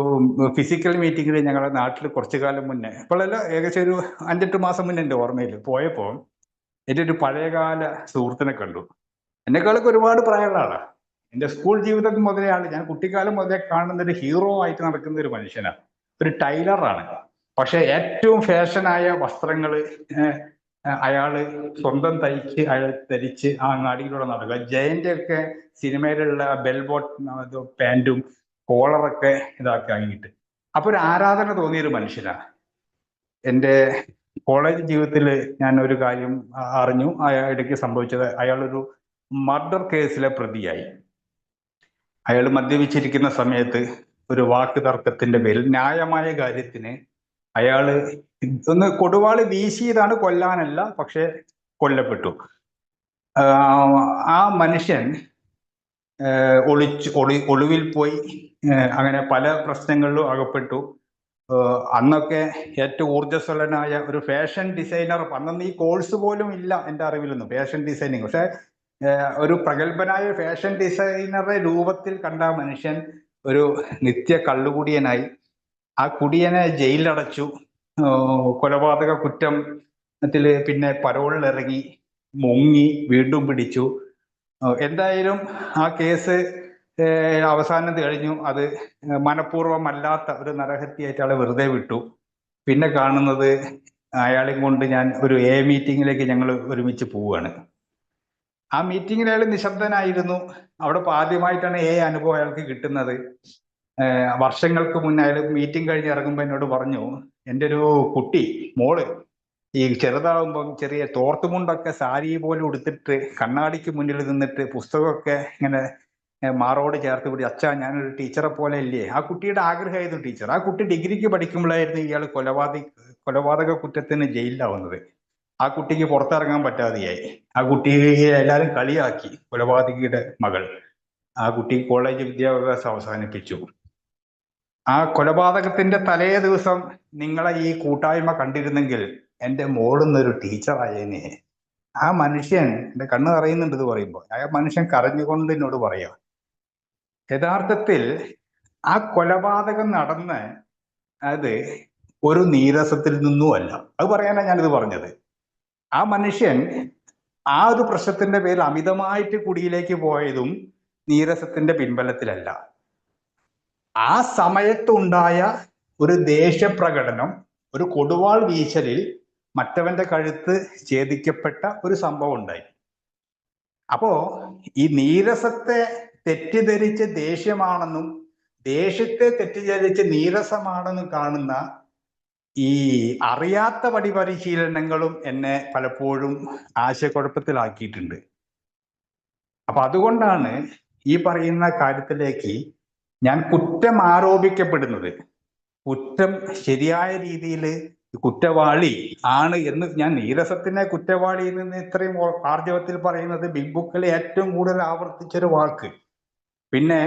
ഫിസിക്കൽ മീറ്റിങ്ങിൽ ഞങ്ങളുടെ നാട്ടിൽ കുറച്ചു കാലം മുന്നേ, ഇപ്പോഴല്ല ഏകദേശം ഒരു 5-8 മാസം മുന്നേ എൻ്റെ ഓർമ്മയിൽ പോയപ്പോൾ എൻ്റെ ഒരു പഴയകാല സുഹൃത്തിനെ കണ്ടു. എന്നെക്കാളൊക്കെ ഒരുപാട് പ്രായമുള്ള ആളാണ്. എൻ്റെ സ്കൂൾ ജീവിതത്തിൽ മുതലേ ഞാൻ കുട്ടിക്കാലം മുതലേ കാണുന്ന ഒരു ഹീറോ ആയിട്ട് നടക്കുന്ന ഒരു മനുഷ്യനാണ്. ഒരു ടൈലറാണ്. പക്ഷെ ഏറ്റവും ഫാഷനായ വസ്ത്രങ്ങൾ അയാള് സ്വന്തം തയ്ച്ച് അയാൾ ധരിച്ച് ആ അങ്ങാടിയിലൂടെ നടക്കുക. ജയന്റെ ഒക്കെ സിനിമയിലുള്ള ബെൽബോട്ട് പാൻറ്റും കോളറൊക്കെ ഇതാക്കിയിട്ട് അപ്പൊ ഒരു ആരാധന തോന്നിയൊരു മനുഷ്യനാണ്. എൻ്റെ കോളേജ് ജീവിതത്തിൽ ഞാൻ ഒരു കാര്യം അറിഞ്ഞു. ഇടയ്ക്ക് സംഭവിച്ചത്, അയാളൊരു മർഡർ കേസിലെ പ്രതിയായി. അയാൾ മദ്യപിച്ചിരിക്കുന്ന സമയത്ത് ഒരു വാക്ക് തർക്കത്തിന്റെ പേരിൽ ന്യായമായ കാര്യത്തിന് അയാള് ഒന്ന് കൊടുവാള് വീശിയതാണ്, കൊല്ലാനല്ല, പക്ഷെ കൊല്ലപ്പെട്ടു. ആ മനുഷ്യൻ ഒളിവിൽ പോയി, അങ്ങനെ പല പ്രശ്നങ്ങളിലും അകപ്പെട്ടു. അന്നൊക്കെ ഏറ്റവും ഊർജ്ജസ്വലനായ ഒരു ഫാഷൻ ഡിസൈനർ, അന്നൊന്നും ഈ കോഴ്സ് പോലും ഇല്ല എൻ്റെ അറിവിലൊന്നും, ഫാഷൻ ഡിസൈനിങ്. പക്ഷെ ഒരു പ്രഗത്ഭനായ ഫാഷൻ ഡിസൈനറുടെ രൂപത്തിൽ കണ്ട മനുഷ്യൻ ഒരു നിത്യ കള്ളുകുടിയനായി. ആ കുടിയനെ ജയിലിലടച്ചു. കൊലപാതക കുറ്റത്തിൽ പിന്നെ പരോളിലിറങ്ങി, മുങ്ങി, വീണ്ടും പിടിച്ചു. എന്തായാലും ആ കേസ് അവസാനം കഴിഞ്ഞു. അത് മനഃപൂർവ്വമല്ലാത്ത ഒരു നരഹത്യയായിട്ട് ആളെ വെറുതെ വിട്ടു. പിന്നെ കാണുന്നത് അയാളെയും കൊണ്ട് ഞാൻ ഒരു മീറ്റിങ്ങിലേക്ക് ഞങ്ങൾ ഒരുമിച്ച് പോവുകയാണ്. ആ മീറ്റിങ്ങിൽ അയാൾ നിശബ്ദനായിരുന്നു. അവിടെ ആദ്യമായിട്ടാണ് അനുഭവം അയാൾക്ക് കിട്ടുന്നത്. വർഷങ്ങൾക്ക് മുന്നേ അയാൾ മീറ്റിംഗ് കഴിഞ്ഞ് ഇറങ്ങുമ്പോൾ എന്നോട് പറഞ്ഞു, എൻ്റെ ഒരു കുട്ടി, മോള് ഈ ചെറുതാവുമ്പം ചെറിയ തോർത്തുമുണ്ടൊക്കെ സാരി പോലെ ഉടുത്തിട്ട് കണ്ണാടിക്ക് മുന്നിൽ നിന്നിട്ട് പുസ്തകമൊക്കെ ഇങ്ങനെ മാറോട് ചേർത്ത് പിടി, അച്ഛാ ഞാനൊരു ടീച്ചറെ പോലെ ഇല്ലേ. ആ കുട്ടിയുടെ ആഗ്രഹമായിരുന്നു ടീച്ചർ. ആ കുട്ടി ഡിഗ്രിക്ക് പഠിക്കുമ്പോഴായിരുന്നു ഇയാൾ കൊലപാതക കുറ്റത്തിന് ജയിലിലാവുന്നത്. ആ കുട്ടിക്ക് പുറത്തിറങ്ങാൻ പറ്റാതെയായി. ആ കുട്ടിയെ എല്ലാവരും കളിയാക്കി, കൊലപാതകിയുടെ മകൾ. ആ കുട്ടി കോളേജ് വിദ്യാഭ്യാസം അവസാനിപ്പിച്ചു. ആ കൊലപാതകത്തിന്റെ തലേ ദിവസം നിങ്ങളെ ഈ കൂട്ടായ്മ കണ്ടിരുന്നെങ്കിൽ എൻ്റെ മോളുന്നൊരു ടീച്ചറായേനെ. ആ മനുഷ്യൻ, എൻ്റെ കണ്ണ് നിറയുന്നുണ്ട് ഇത് പറയുമ്പോൾ, ആ മനുഷ്യൻ കരഞ്ഞുകൊണ്ട് എന്നോട് പറയാം, യഥാർത്ഥത്തിൽ ആ കൊലപാതകം നടന്ന് അത് ഒരു നീരസത്തിൽ നിന്നുമല്ല. അത് പറയാനാണ് ഞാനിത് പറഞ്ഞത്. ആ മനുഷ്യൻ ആ ഒരു പ്രശ്നത്തിന്റെ പേരിൽ അമിതമായിട്ട് കുടിയിലേക്ക് പോയതും നീരസത്തിന്റെ പിൻബലത്തിലല്ല. ആ സമയത്തുണ്ടായ ഒരു ദേഷ്യപ്രകടനം, ഒരു കൊടുവാൾ വീശലിൽ മറ്റവന്റെ കഴുത്ത് ഛേദിക്കപ്പെട്ട ഒരു സംഭവം ഉണ്ടായി. അപ്പോ ഈ നീരസത്തെ തെറ്റിദ്ധരിച്ച് ദേഷ്യമാണെന്നും ദേഷ്യത്തെ തെറ്റിദ്ധരിച്ച് നീരസമാണെന്നും കാണുന്ന ഈ അറിയാത്ത പരിശീലനങ്ങളും എന്നെ പലപ്പോഴും ആശയക്കുഴപ്പത്തിലാക്കിയിട്ടുണ്ട്. അപ്പൊ അതുകൊണ്ടാണ് ഈ പറയുന്ന കാര്യത്തിലേക്ക് ഞാൻ കുറ്റം ആരോപിക്കപ്പെടുന്നത്, കുറ്റം ശരിയായ രീതിയിൽ കുറ്റവാളി ആണ് എന്ന് ഞാൻ നീരസത്തിനെ കുറ്റവാളി എന്ന് ഇത്രയും ആർജവത്തിൽ പറയുന്നത് ബിഗ് ബുക്കിൽ ഏറ്റവും കൂടുതൽ ആവർത്തിച്ചൊരു വാക്ക്. പിന്നെ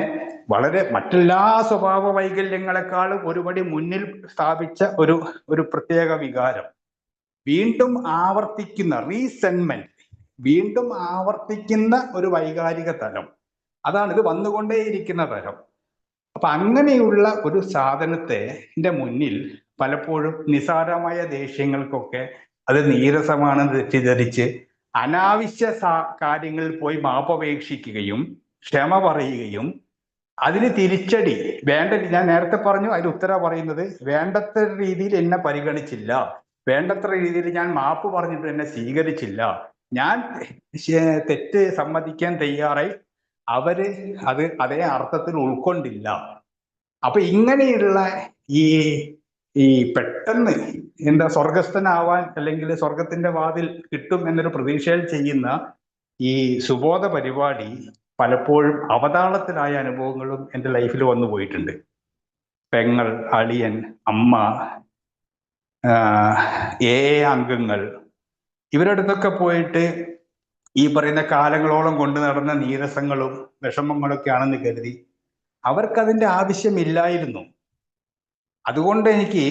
വളരെ മറ്റെല്ലാ സ്വഭാവ വൈകല്യങ്ങളെക്കാളും ഒരുപടി മുന്നിൽ സ്ഥാപിച്ച ഒരു പ്രത്യേക വികാരം, വീണ്ടും ആവർത്തിക്കുന്ന റീസെന്റ്മെന്റ്, വീണ്ടും ആവർത്തിക്കുന്ന ഒരു വൈകാരിക തലം, അതാണ് ഇത് വന്നുകൊണ്ടേയിരിക്കുന്ന തലം. അപ്പൊ അങ്ങനെയുള്ള ഒരു സാധനത്തെ മുന്നിൽ പലപ്പോഴും നിസാരമായ ദേഷ്യങ്ങൾക്കൊക്കെ അത് നീരസമാണെന്ന് തെറ്റിദ്ധരിച്ച് അനാവശ്യ കാര്യങ്ങളിൽ പോയി മാപ്പപേക്ഷിക്കുകയും ക്ഷമ പറയുകയും അതിന് തിരിച്ചടി വേണ്ട, ഞാൻ നേരത്തെ പറഞ്ഞു അതിന് ഉത്തര പറയുന്നത്, വേണ്ടത്ര രീതിയിൽ എന്നെ പരിഗണിച്ചില്ല, വേണ്ടത്ര രീതിയിൽ ഞാൻ മാപ്പ് പറഞ്ഞിട്ട് എന്നെ സ്വീകരിച്ചില്ല, ഞാൻ തെറ്റ് സമ്മതിക്കാൻ തയ്യാറായി, അവര് അത് അതേ അർത്ഥത്തിൽ ഉൾക്കൊണ്ടില്ല. അപ്പൊ ഇങ്ങനെയുള്ള ഈ പെട്ടെന്ന് എന്താ സ്വർഗസ്ഥനാവാൻ അല്ലെങ്കിൽ സ്വർഗത്തിന്റെ വാതിൽ കിട്ടും എന്നൊരു പ്രതീക്ഷയിൽ ചെയ്യുന്ന ഈ സുബോധ പരിപാടി പലപ്പോഴും അവതാളത്തിലായ അനുഭവങ്ങളും എൻ്റെ ലൈഫിൽ വന്നു പോയിട്ടുണ്ട്. പെങ്ങൾ, അളിയൻ, അമ്മ, അംഗങ്ങൾ, ഇവരുടെ അടുത്തൊക്കെ പോയിട്ട് ഈ പറയുന്ന കാലങ്ങളോളം കൊണ്ടു നടന്ന നീരസങ്ങളും വിഷമങ്ങളൊക്കെ ആണെന്ന് കരുതി അവർക്കതിൻ്റെ ആവശ്യമില്ലായിരുന്നു. അതുകൊണ്ട് എനിക്ക്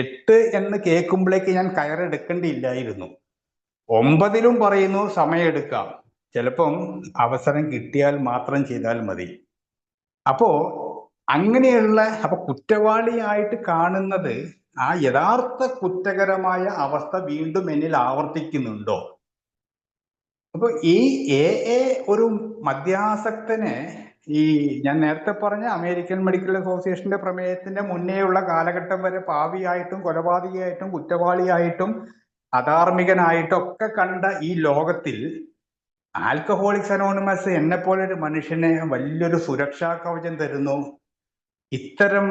8 എന്ന് കേൾക്കുമ്പോഴേക്ക് ഞാൻ കയറെടുക്കേണ്ടിയില്ലായിരുന്നു. 9ലും പറയുന്നു സമയമെടുക്കാം, ചിലപ്പം അവസരം കിട്ടിയാൽ മാത്രം ചെയ്താൽ മതി. അപ്പോ അങ്ങനെയുള്ള കുറ്റവാളിയായിട്ട് കാണുന്നത് ആ യഥാർത്ഥ കുറ്റകരമായ അവസ്ഥ വീണ്ടും എന്നിൽ ആവർത്തിക്കുന്നുണ്ടോ? അപ്പൊ ഈ ഒരു മദ്യാസക്തനെ ഞാൻ നേരത്തെ പറഞ്ഞ അമേരിക്കൻ മെഡിക്കൽ അസോസിയേഷന്റെ പ്രമേയത്തിന്റെ മുന്നേയുള്ള കാലഘട്ടം വരെ പാപിയായിട്ടും കൊലപാതകയായിട്ടും കുറ്റവാളിയായിട്ടും അധാർമികനായിട്ടും ഒക്കെ കണ്ട ഈ ലോകത്തിൽ ആൽക്കഹോളിക്സ് അനോണിമസ് എന്നെ പോലെ ഒരു മനുഷ്യനെ വലിയൊരു സുരക്ഷാ കവചം തരുന്നു. ഇത്തരം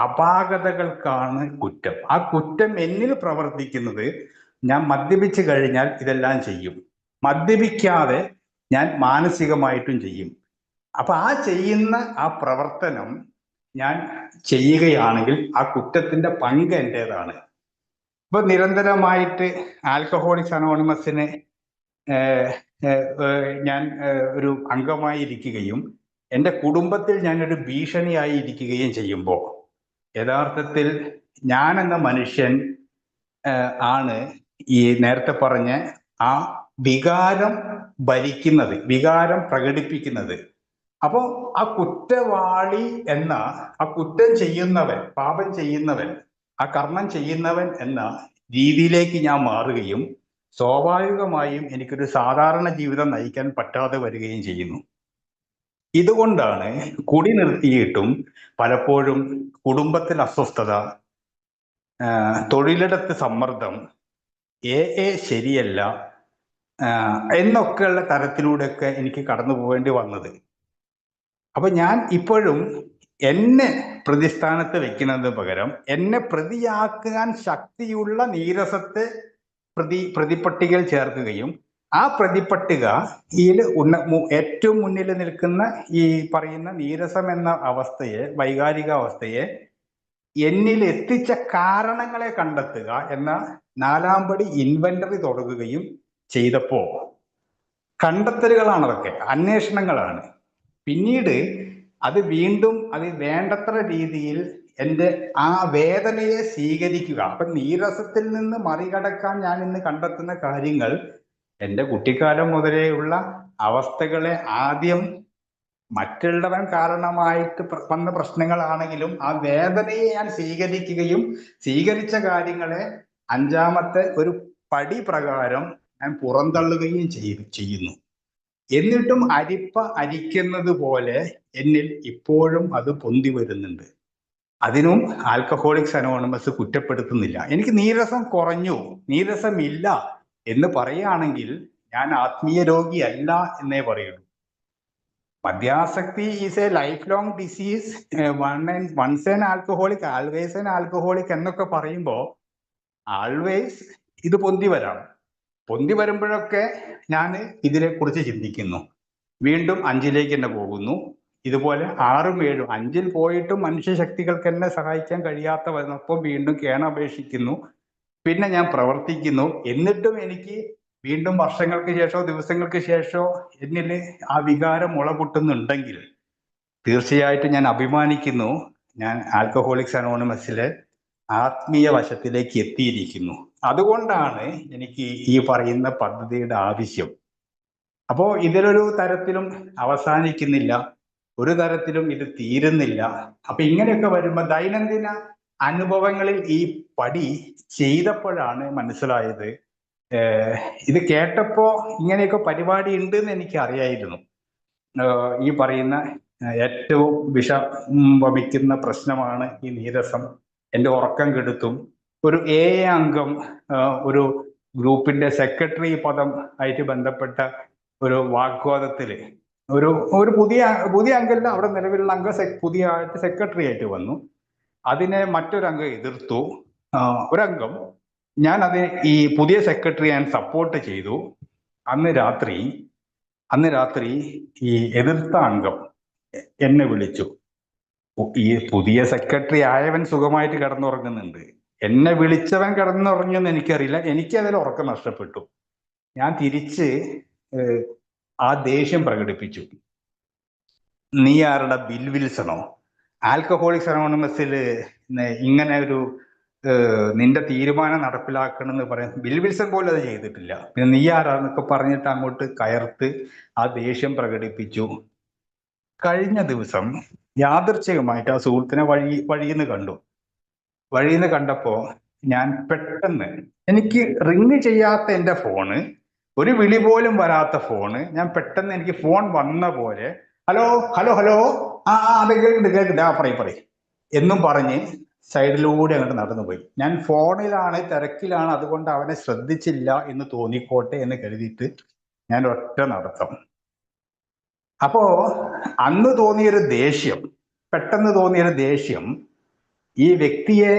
അപാകതകൾക്കാണ് കുറ്റം. ആ കുറ്റം എന്നിൽ പ്രവർത്തിക്കുന്നത്, ഞാൻ മദ്യപിച്ചു കഴിഞ്ഞാൽ ഇതെല്ലാം ചെയ്യും, മദ്യപിക്കാതെ ഞാൻ മാനസികമായിട്ടും ചെയ്യും. അപ്പൊ ആ ചെയ്യുന്ന ആ പ്രവർത്തനം ഞാൻ ചെയ്യുകയാണെങ്കിൽ ആ കുറ്റത്തിന്റെ പങ്ക് എൻ്റെതാണ്. ഇപ്പൊ നിരന്തരമായിട്ട് ആൽക്കഹോളിക്സ് അനോണിമസിന് ഞാൻ ഒരു അംഗമായി ഇരിക്കുകയും എൻ്റെ കുടുംബത്തിൽ ഞാനൊരു ഭീഷണിയായി ഇരിക്കുകയും ചെയ്യുമ്പോൾ യഥാർത്ഥത്തിൽ ഞാൻ എന്ന മനുഷ്യൻ ആണ് ഈ നേരത്തെ പറഞ്ഞ ആ വികാരം ഭരിക്കുന്നത്, വികാരം പ്രകടിപ്പിക്കുന്നത്. അപ്പോ ആ കുറ്റവാളി എന്ന, ആ കുറ്റം ചെയ്യുന്നവൻ, പാപം ചെയ്യുന്നവൻ, ആ കർമ്മം ചെയ്യുന്നവൻ എന്ന രീതിയിലേക്ക് ഞാൻ മാറുകയും സ്വാഭാവികമായും എനിക്കൊരു സാധാരണ ജീവിതം നയിക്കാൻ പറ്റാതെ വരികയും ചെയ്യുന്നു. ഇതുകൊണ്ടാണ് കുടി നിർത്തിയിട്ടും പലപ്പോഴും കുടുംബത്തിൽ അസ്വസ്ഥത, തൊഴിലിടത്ത് സമ്മർദ്ദം, ശരിയല്ല എന്നൊക്കെയുള്ള തരത്തിലൂടെയൊക്കെ എനിക്ക് കടന്നു പോകേണ്ടി വന്നത്. അപ്പൊ ഞാൻ ഇപ്പോഴും എന്നെ പ്രതിസ്ഥാനത്ത് വെക്കുന്നതിന് പകരം എന്നെ പ്രതിയാക്കാൻ ശക്തിയുള്ള നീരസത്തെ പ്രതിപട്ടികയിൽ ചേർക്കുകയും ആ പ്രതിപട്ടികയിൽ ഏറ്റവും മുന്നിൽ നിൽക്കുന്ന ഈ പറയുന്ന നീരസം എന്ന അവസ്ഥയെ, വൈകാരിക അവസ്ഥയെ എന്നിൽ എത്തിച്ച കാരണങ്ങളെ കണ്ടെത്തുക എന്ന 4-ാം പടി ഇൻവെന്ററി തുടങ്ങുകയും ചെയ്തപ്പോ കണ്ടെത്തലുകളാണ്, അതൊക്കെ അന്വേഷണങ്ങളാണ്. പിന്നീട് അത് വീണ്ടും അത് വേണ്ടത്ര രീതിയിൽ എൻ്റെ ആ വേദനയെ സ്വീകരിക്കുക. അപ്പൊ നീരസത്തിൽ നിന്ന് മറികടക്കാൻ ഞാൻ ഇന്ന് കണ്ടെത്തുന്ന കാര്യങ്ങൾ എൻ്റെ കുട്ടിക്കാലം മുതലേയുള്ള അവസ്ഥകളെ ആദ്യം മറ്റുള്ളവൻ കാരണമായിട്ട് വന്ന പ്രശ്നങ്ങളാണെങ്കിലും ആ വേദനയെ ഞാൻ സ്വീകരിക്കുകയും സ്വീകരിച്ച കാര്യങ്ങളെ 5-ാമത്തെ ഒരു പടി പ്രകാരം ഞാൻ പുറന്തള്ളുകയും ചെയ്യുന്നു. എന്നിട്ടും അരിപ്പ അരിക്കുന്നത് പോലെ എന്നിൽ ഇപ്പോഴും അത് പൊന്തി വരുന്നുണ്ട്. അതിനും ആൽക്കഹോളിക്സ് അനോണിമസ് കുറ്റപ്പെടുത്തുന്നില്ല. എനിക്ക് നീരസം കുറഞ്ഞു, നീരസമില്ല എന്ന് പറയുകയാണെങ്കിൽ ഞാൻ ആത്മീയ രോഗിയല്ല എന്നേ പറയുള്ളൂ. മദ്യാസക്തി is a life long disease, once an alcoholic always an alcoholic എന്നൊക്കെ പറയുമ്പോൾ ആൾവേസ് ഇത് പൊന്തി വരാം. പൊന്തി വരുമ്പോഴൊക്കെ ഞാൻ ഇതിനെക്കുറിച്ച് ചിന്തിക്കുന്നു. വീണ്ടും 5-ലേക്ക് തന്നെ പോകുന്നു. ഇതുപോലെ 6ഉം 7ഉം 5-ൽ പോയിട്ടും മനുഷ്യശക്തികൾക്ക് എന്നെ സഹായിക്കാൻ കഴിയാത്ത വന്നപ്പോൾ വീണ്ടും കേണപേക്ഷിക്കുന്നു. പിന്നെ ഞാൻ പ്രവർത്തിക്കുന്നു. എന്നിട്ടും എനിക്ക് വീണ്ടും വർഷങ്ങൾക്ക് ശേഷമോ ദിവസങ്ങൾക്ക് ശേഷമോ എന്നിൽ ആ വികാരം മുളപൊട്ടുന്നുണ്ടെങ്കിൽ തീർച്ചയായിട്ടും ഞാൻ അഭിമാനിക്കുന്നു. ഞാൻ ആൽക്കഹോളിക്സ് അനോണിമസിലെ ആത്മീയ വശത്തിലേക്ക് എത്തിയിരിക്കുന്നു. അതുകൊണ്ടാണ് എനിക്ക് ഈ പറയുന്ന പദ്ധതിയുടെ ആവശ്യം. അപ്പോ ഇതിലൊരു തരത്തിലും അവസാനിക്കുന്നില്ല, ഒരു തരത്തിലും ഇത് തീരുന്നില്ല. അപ്പൊ ഇങ്ങനെയൊക്കെ വരുമ്പോൾ ദൈനംദിന അനുഭവങ്ങളിൽ ഈ പടി ചെയ്തപ്പോഴാണ് മനസ്സിലായത്, ഇത് കേട്ടപ്പോ ഇങ്ങനെയൊക്കെ പരിപാടി ഉണ്ട് എന്ന് എനിക്ക് അറിയായിരുന്നു. ഈ പറയുന്ന ഏറ്റവും വമിക്കുന്ന പ്രശ്നമാണ് ഈ നീരസം. എൻ്റെ ഉറക്കം കെടുത്തും. ഒരു അംഗം ഒരു ഗ്രൂപ്പിന്റെ സെക്രട്ടറി പദം ആയിട്ട് ബന്ധപ്പെട്ട ഒരു വാഗ്വാദത്തില് ഒരു പുതിയ അംഗമല്ല, അവിടെ നിലവിലുള്ള അംഗം പുതിയ ആയിട്ട് സെക്രട്ടറി ആയിട്ട് വന്നു. അതിനെ മറ്റൊരംഗം എതിർത്തു. ഒരംഗം അത് ഈ പുതിയ സെക്രട്ടറി ഞാൻ സപ്പോർട്ട് ചെയ്തു. അന്ന് രാത്രി ഈ എതിർത്ത അംഗം എന്നെ വിളിച്ചു. ഈ പുതിയ സെക്രട്ടറി ആയവൻ സുഖമായിട്ട് കിടന്നുറങ്ങുന്നുണ്ട്, എന്നെ വിളിച്ചവൻ കിടന്നുറങ്ങിയെന്ന് എനിക്കറിയില്ല. എനിക്ക് അതിൽ ഉറക്കം നഷ്ടപ്പെട്ടു. ഞാൻ തിരിച്ച് ആ ദേഷ്യം പ്രകടിപ്പിച്ചു. നീ ആരുടെ ബിൽ വിൽസണോ? ആൽക്കഹോളിക്സ് അനോണിമസിൽ ഇങ്ങനെ ഒരു നിന്റെ തീരുമാനം നടപ്പിലാക്കണമെന്ന് പറയാൻ ബിൽ വിൽസൺ പോലും അത് ചെയ്തിട്ടില്ല. പിന്നെ നീ ആരാന്നൊക്കെ പറഞ്ഞിട്ട് അങ്ങോട്ട് കയർത്ത് ആ ദേഷ്യം പ്രകടിപ്പിച്ചു. കഴിഞ്ഞ ദിവസം യാദൃച്ഛികമായിട്ട് ആ സുഹൃത്തിനെ വഴിയിൽ നിന്ന് കണ്ടപ്പോ ഞാൻ പെട്ടെന്ന്, എനിക്ക് റിങ് ചെയ്യാത്ത എൻ്റെ ഫോണ്, ഒരു വിളി പോലും വരാത്ത ഫോണ്, ഞാൻ പെട്ടെന്ന് എനിക്ക് ഫോൺ വന്ന പോലെ ഹലോ ഹലോ ഹലോ അത് കേൾക്കുന്നുണ്ട് പറയും എന്നും പറഞ്ഞ് സൈഡിലൂടെ അങ്ങോട്ട് നടന്നുപോയി. ഞാൻ ഫോണിലാണ്, തിരക്കിലാണ്, അതുകൊണ്ട് അവനെ ശ്രദ്ധിച്ചില്ല എന്ന് തോന്നിക്കോട്ടെ എന്ന് കരുതിയിട്ട് ഞാൻ ഒറ്റ നടത്തം. അപ്പോ അന്ന് തോന്നിയൊരു ദേഷ്യം, പെട്ടെന്ന് തോന്നിയൊരു ദേഷ്യം ഈ വ്യക്തിയെ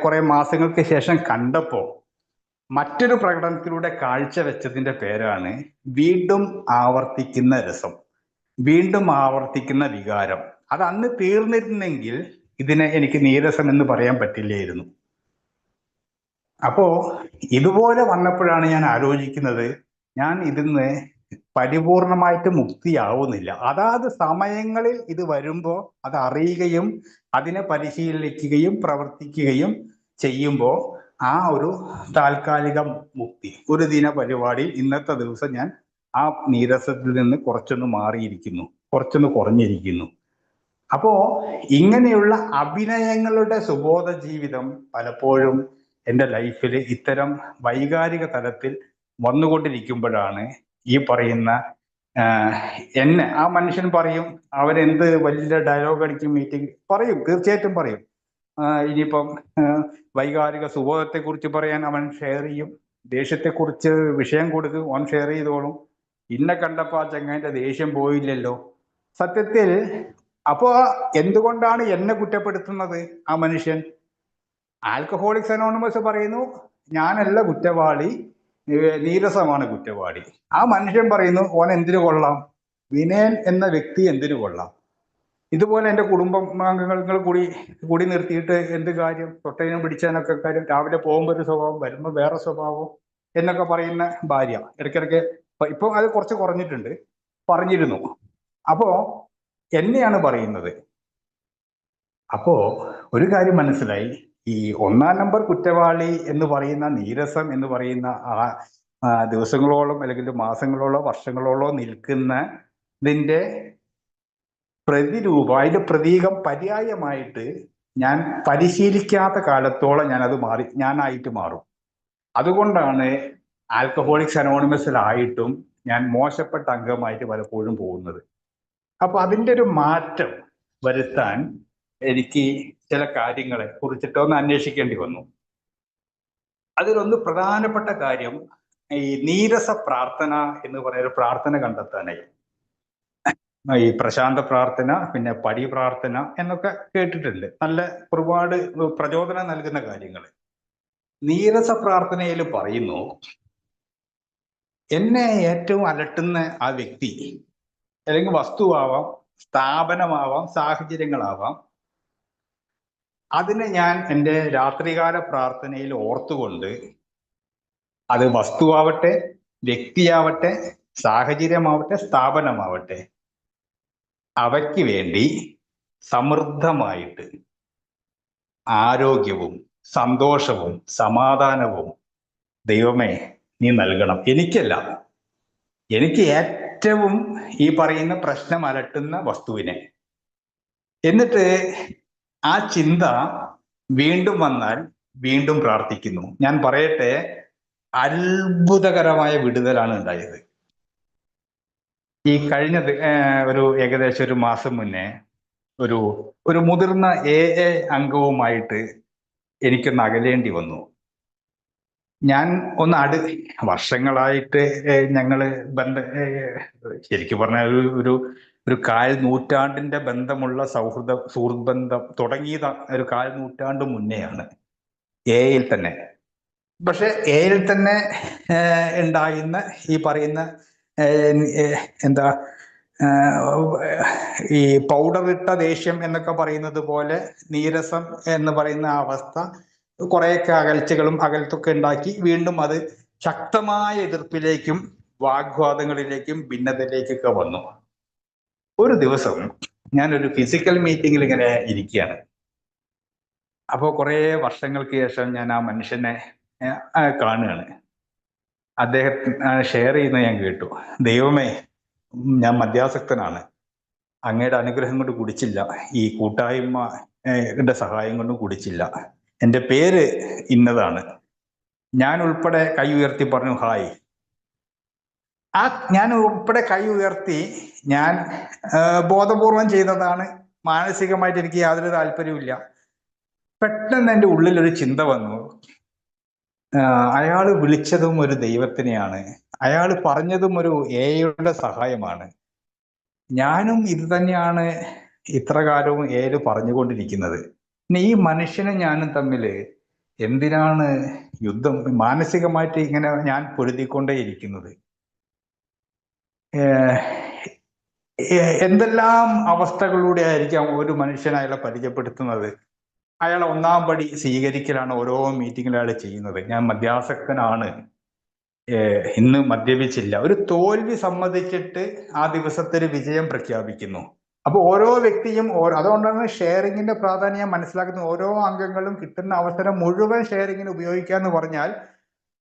കുറെ മാസങ്ങൾക്ക് ശേഷം കണ്ടപ്പോ മറ്റൊരു പ്രകടനത്തിലൂടെ കാഴ്ചവെച്ചതിന്റെ പേരാണ് വീണ്ടും ആവർത്തിക്കുന്ന രസം, വീണ്ടും ആവർത്തിക്കുന്ന വികാരം. അത് അന്ന് തീർന്നിരുന്നെങ്കിൽ ഇതിനെ എനിക്ക് നീരസം എന്ന് പറയാൻ പറ്റില്ലായിരുന്നു. അപ്പോ ഇതുപോലെ വന്നപ്പോഴാണ് ഞാൻ ആലോചിക്കുന്നത്, ഞാൻ ഇതിന്ന് പരിപൂർണമായിട്ട് മുക്തിയാവുന്നില്ല. അതാത് സമയങ്ങളിൽ ഇത് വരുമ്പോൾ അത് അറിയുകയും അതിനെ പരിശീലിക്കുകയും പ്രവർത്തിക്കുകയും ചെയ്യുമ്പോൾ ആ ഒരു താൽക്കാലിക മുക്തി, ഒരു ദിന പരിപാടി, ഇന്നത്തെ ദിവസം ഞാൻ ആ നീരസത്തിൽ നിന്ന് കുറച്ചൊന്ന് മാറിയിരിക്കുന്നു, കുറച്ചൊന്ന് കുറഞ്ഞിരിക്കുന്നു. അപ്പോ ഇങ്ങനെയുള്ള അഭിനയങ്ങളുടെ സുബോധ ജീവിതം പലപ്പോഴും എൻ്റെ ലൈഫിൽ ഇത്തരം വൈകാരിക തലത്തിൽ വന്നുകൊണ്ടിരിക്കുമ്പോഴാണ് ഈ പറയുന്ന എന്നെ ആ മനുഷ്യൻ പറയും, അവരെന്ത് വലിയ ഡയലോഗ് അടിക്കും, മീറ്റിംഗ് പറയും, തീർച്ചയായിട്ടും പറയും. ഇനിയിപ്പം വൈകാരിക സുബോധത്തെക്കുറിച്ച് പറയാൻ അവൻ ഷെയർ ചെയ്യും, ദേഷ്യത്തെക്കുറിച്ച് വിഷയം കൊടുക്കും, അവൻ ഷെയർ ചെയ്തോളും. ഇന്നെ കണ്ടപ്പോൾ ആ ചങ്ങാൻ്റെ ദേഷ്യം പോയില്ലല്ലോ. സത്യത്തിൽ അപ്പോ എന്തുകൊണ്ടാണ് എന്നെ കുറ്റപ്പെടുത്തുന്നത് ആ മനുഷ്യൻ? ആൽക്കഹോളിക്സ് അനോണിമസ് പറയുന്നു ഞാനല്ല കുറ്റവാളി, നീരസമാണ് കുറ്റവാളി. ആ മനുഷ്യൻ പറയുന്നു ഓൻ എന്തിനു കൊള്ളാം, വിനയൻ എന്ന വ്യക്തി എന്തിനു കൊള്ളാം. ഇതുപോലെ എൻ്റെ കുടുംബാംഗങ്ങൾ കൂടി നിർത്തിയിട്ട് എന്ത് കാര്യം, തൊട്ടതിനും പിടിച്ചതിനൊക്കെ കാര്യം, രാവിലെ പോകുമ്പോൾ ഒരു സ്വഭാവം, വരുമ്പോൾ വേറെ സ്വഭാവം എന്നൊക്കെ പറയുന്ന ഭാര്യ ഇടയ്ക്കിടയ്ക്ക്, ഇപ്പൊ അത് കുറച്ച് കുറഞ്ഞിട്ടുണ്ട്, പറഞ്ഞിരുന്നു. അപ്പോ എന്നെയാണ് പറയുന്നത്. അപ്പോ ഒരു കാര്യം മനസ്സിലായി, ഈ ഒന്നാം നമ്പർ കുറ്റവാളി എന്ന് പറയുന്ന നീരസം എന്ന് പറയുന്ന ആ ദിവസങ്ങളോളം അല്ലെങ്കിൽ മാസങ്ങളോളോ വർഷങ്ങളോളോ നിൽക്കുന്നതിൻ്റെ പ്രതിരൂപം, അതിന്റെ പ്രതീകം പര്യായമായിട്ട് ഞാൻ പരിശീലിക്കാത്ത കാലത്തോളം ഞാനായിട്ട് മാറും. അതുകൊണ്ടാണ് ആൽക്കഹോളിക്സ് അനോണിമസിലായിട്ടും ഞാൻ മോശപ്പെട്ട അംഗമായിട്ട് പലപ്പോഴും പോകുന്നത്. അപ്പൊ അതിൻ്റെ ഒരു മാറ്റം വരുത്താൻ എനിക്ക് ചില കാര്യങ്ങളെ കുറിച്ചിട്ടൊന്ന് അന്വേഷിക്കേണ്ടി വന്നു. അതിലൊന്ന് പ്രധാനപ്പെട്ട കാര്യം ഈ നീരസ പ്രാർത്ഥന എന്ന് പറയുന്ന പ്രാർത്ഥന കണ്ടെത്താനായി. ഈ പ്രശാന്ത പ്രാർത്ഥന, പിന്നെ പടി പ്രാർത്ഥന എന്നൊക്കെ കേട്ടിട്ടുണ്ട്, നല്ല ഒരുപാട് പ്രചോദനം നൽകുന്ന കാര്യങ്ങൾ. നീരസ പ്രാർത്ഥനയിൽ പറയുന്നു, എന്നെ ഏറ്റവും അലട്ടുന്ന ആ വ്യക്തി അല്ലെങ്കിൽ വസ്തുവാവാം, സ്ഥാപനമാവാം, സാഹചര്യങ്ങളാവാം, അതിനെ ഞാൻ എൻ്റെ രാത്രികാല പ്രാർത്ഥനയിൽ ഓർത്തുകൊണ്ട്, അത് വസ്തുവാവട്ടെ, വ്യക്തിയാവട്ടെ, സാഹചര്യമാവട്ടെ, സ്ഥാപനമാവട്ടെ, അവയ്ക്ക് വേണ്ടി സമൃദ്ധമായിട്ട് ആരോഗ്യവും സന്തോഷവും സമാധാനവും ദൈവമേ നീ നൽകണം. എനിക്കല്ല, എനിക്ക് ഏറ്റവും ഈ പറയുന്ന പ്രശ്നം അലട്ടുന്ന വസ്തുവിനെ. എന്നിട്ട് ആ ചിന്ത വീണ്ടും വന്നാൽ വീണ്ടും പ്രാർത്ഥിക്കുന്നു. ഞാൻ പറയട്ടെ, അത്ഭുതകരമായ വിടുതലാണ് ഉണ്ടായത്. ഈ കഴിഞ്ഞത് ഒരു ഏകദേശം ഒരു മാസം മുന്നേ ഒരു മുതിർന്ന AA അംഗവുമായിട്ട് എനിക്കൊന്ന് അകലേണ്ടി വന്നു. ഞാൻ ഒന്ന് വർഷങ്ങളായിട്ട് ഞങ്ങള് ശരിക്കും പറഞ്ഞാൽ ഒരു കാൽ നൂറ്റാണ്ടിന്റെ ബന്ധമുള്ള സുഹൃത്ത് ബന്ധം തുടങ്ങിയത് ഒരു കാൽ നൂറ്റാണ്ട് മുന്നെയാണ് AA തന്നെ. പക്ഷെ AA തന്നെ ഉണ്ടായിരുന്ന ഈ പറയുന്ന എന്താ ഈ പൗഡർ ഇട്ട ദേഷ്യം എന്നൊക്കെ പറയുന്നത് പോലെ നീരസം എന്ന് പറയുന്ന അവസ്ഥ കുറേയൊക്കെ അകലത്തൊക്കെ ഉണ്ടാക്കി വീണ്ടും അത് ശക്തമായ എതിർപ്പിലേക്കും വാഗ്വാദങ്ങളിലേക്കും ഭിന്നതയിലേക്കൊക്കെ വന്നു. ഒരു ദിവസം ഞാനൊരു ഫിസിക്കൽ മീറ്റിങ്ങിൽ ഇങ്ങനെ ഇരിക്കുകയാണ്. അപ്പോൾ കുറേ വർഷങ്ങൾക്ക് ശേഷം ഞാൻ ആ മനുഷ്യനെ കാണുകയാണ്. അദ്ദേഹത്തിന് ഷെയർ ചെയ്യുന്നത് ഞാൻ കേട്ടു, ദൈവമേ ഞാൻ മദ്യാസക്തനാണ്, അങ്ങയുടെ അനുഗ്രഹം കൊണ്ട് കുടിച്ചില്ല, ഈ കൂട്ടായ്മയുടെ സഹായം കൊണ്ടും കുടിച്ചില്ല, എൻ്റെ പേര് ഇന്നതാണ്. ഞാൻ ഉൾപ്പെടെ കൈ ഉയർത്തി പറഞ്ഞു ഹായ്. ഞാൻ ഉൾപ്പെടെ കൈ ഉയർത്തി, ഞാൻ ബോധപൂർവം ചെയ്തതാണ്, മാനസികമായിട്ട് എനിക്ക് യാതൊരു താല്പര്യമില്ല. പെട്ടെന്ന് എൻ്റെ ഉള്ളിൽ ഒരു ചിന്ത വന്നു, അയാൾ വിളിച്ചതും ഒരു ദൈവത്തിനെയാണ്, അയാൾ പറഞ്ഞതും ഒരു AIയുടെ സഹായമാണ്. ഞാനും ഇത് തന്നെയാണ് ഇത്ര കാലവും AI പറഞ്ഞുകൊണ്ടിരിക്കുന്നത്. പിന്നെ ഈ മനുഷ്യനും ഞാനും തമ്മിൽ എന്തിനാണ് യുദ്ധം, മാനസികമായിട്ട് ഇങ്ങനെ ഞാൻ പൊരുതിക്കൊണ്ടേയിരിക്കുന്നത്? എന്തെല്ലാം അവസ്ഥകളിലൂടെ ആയിരിക്കാം ഒരു മനുഷ്യനെ അയാളെ പരിചയപ്പെടുത്തുന്നത്. അയാളെ ഒന്നാം പടി സ്വീകരിക്കലാണ് ഓരോ മീറ്റിങ്ങിലും അയാൾ ചെയ്യുന്നത്. ഞാൻ മദ്യാസക്തനാണ്, ഇന്ന് മദ്യപിച്ചില്ല. ഒരു തോൽവി സമ്മതിച്ചിട്ട് ആ ദിവസത്തെ ഒരു വിജയം പ്രഖ്യാപിക്കുന്നു. അപ്പൊ ഓരോ വ്യക്തിയും അതുകൊണ്ടാണ് ഷെയറിങ്ങിന്റെ പ്രാധാന്യം മനസ്സിലാക്കുന്നത്. ഓരോ അംഗങ്ങളും കിട്ടുന്ന അവസരം മുഴുവൻ ഷെയറിങ്ങിന് ഉപയോഗിക്കുക എന്ന് പറഞ്ഞാൽ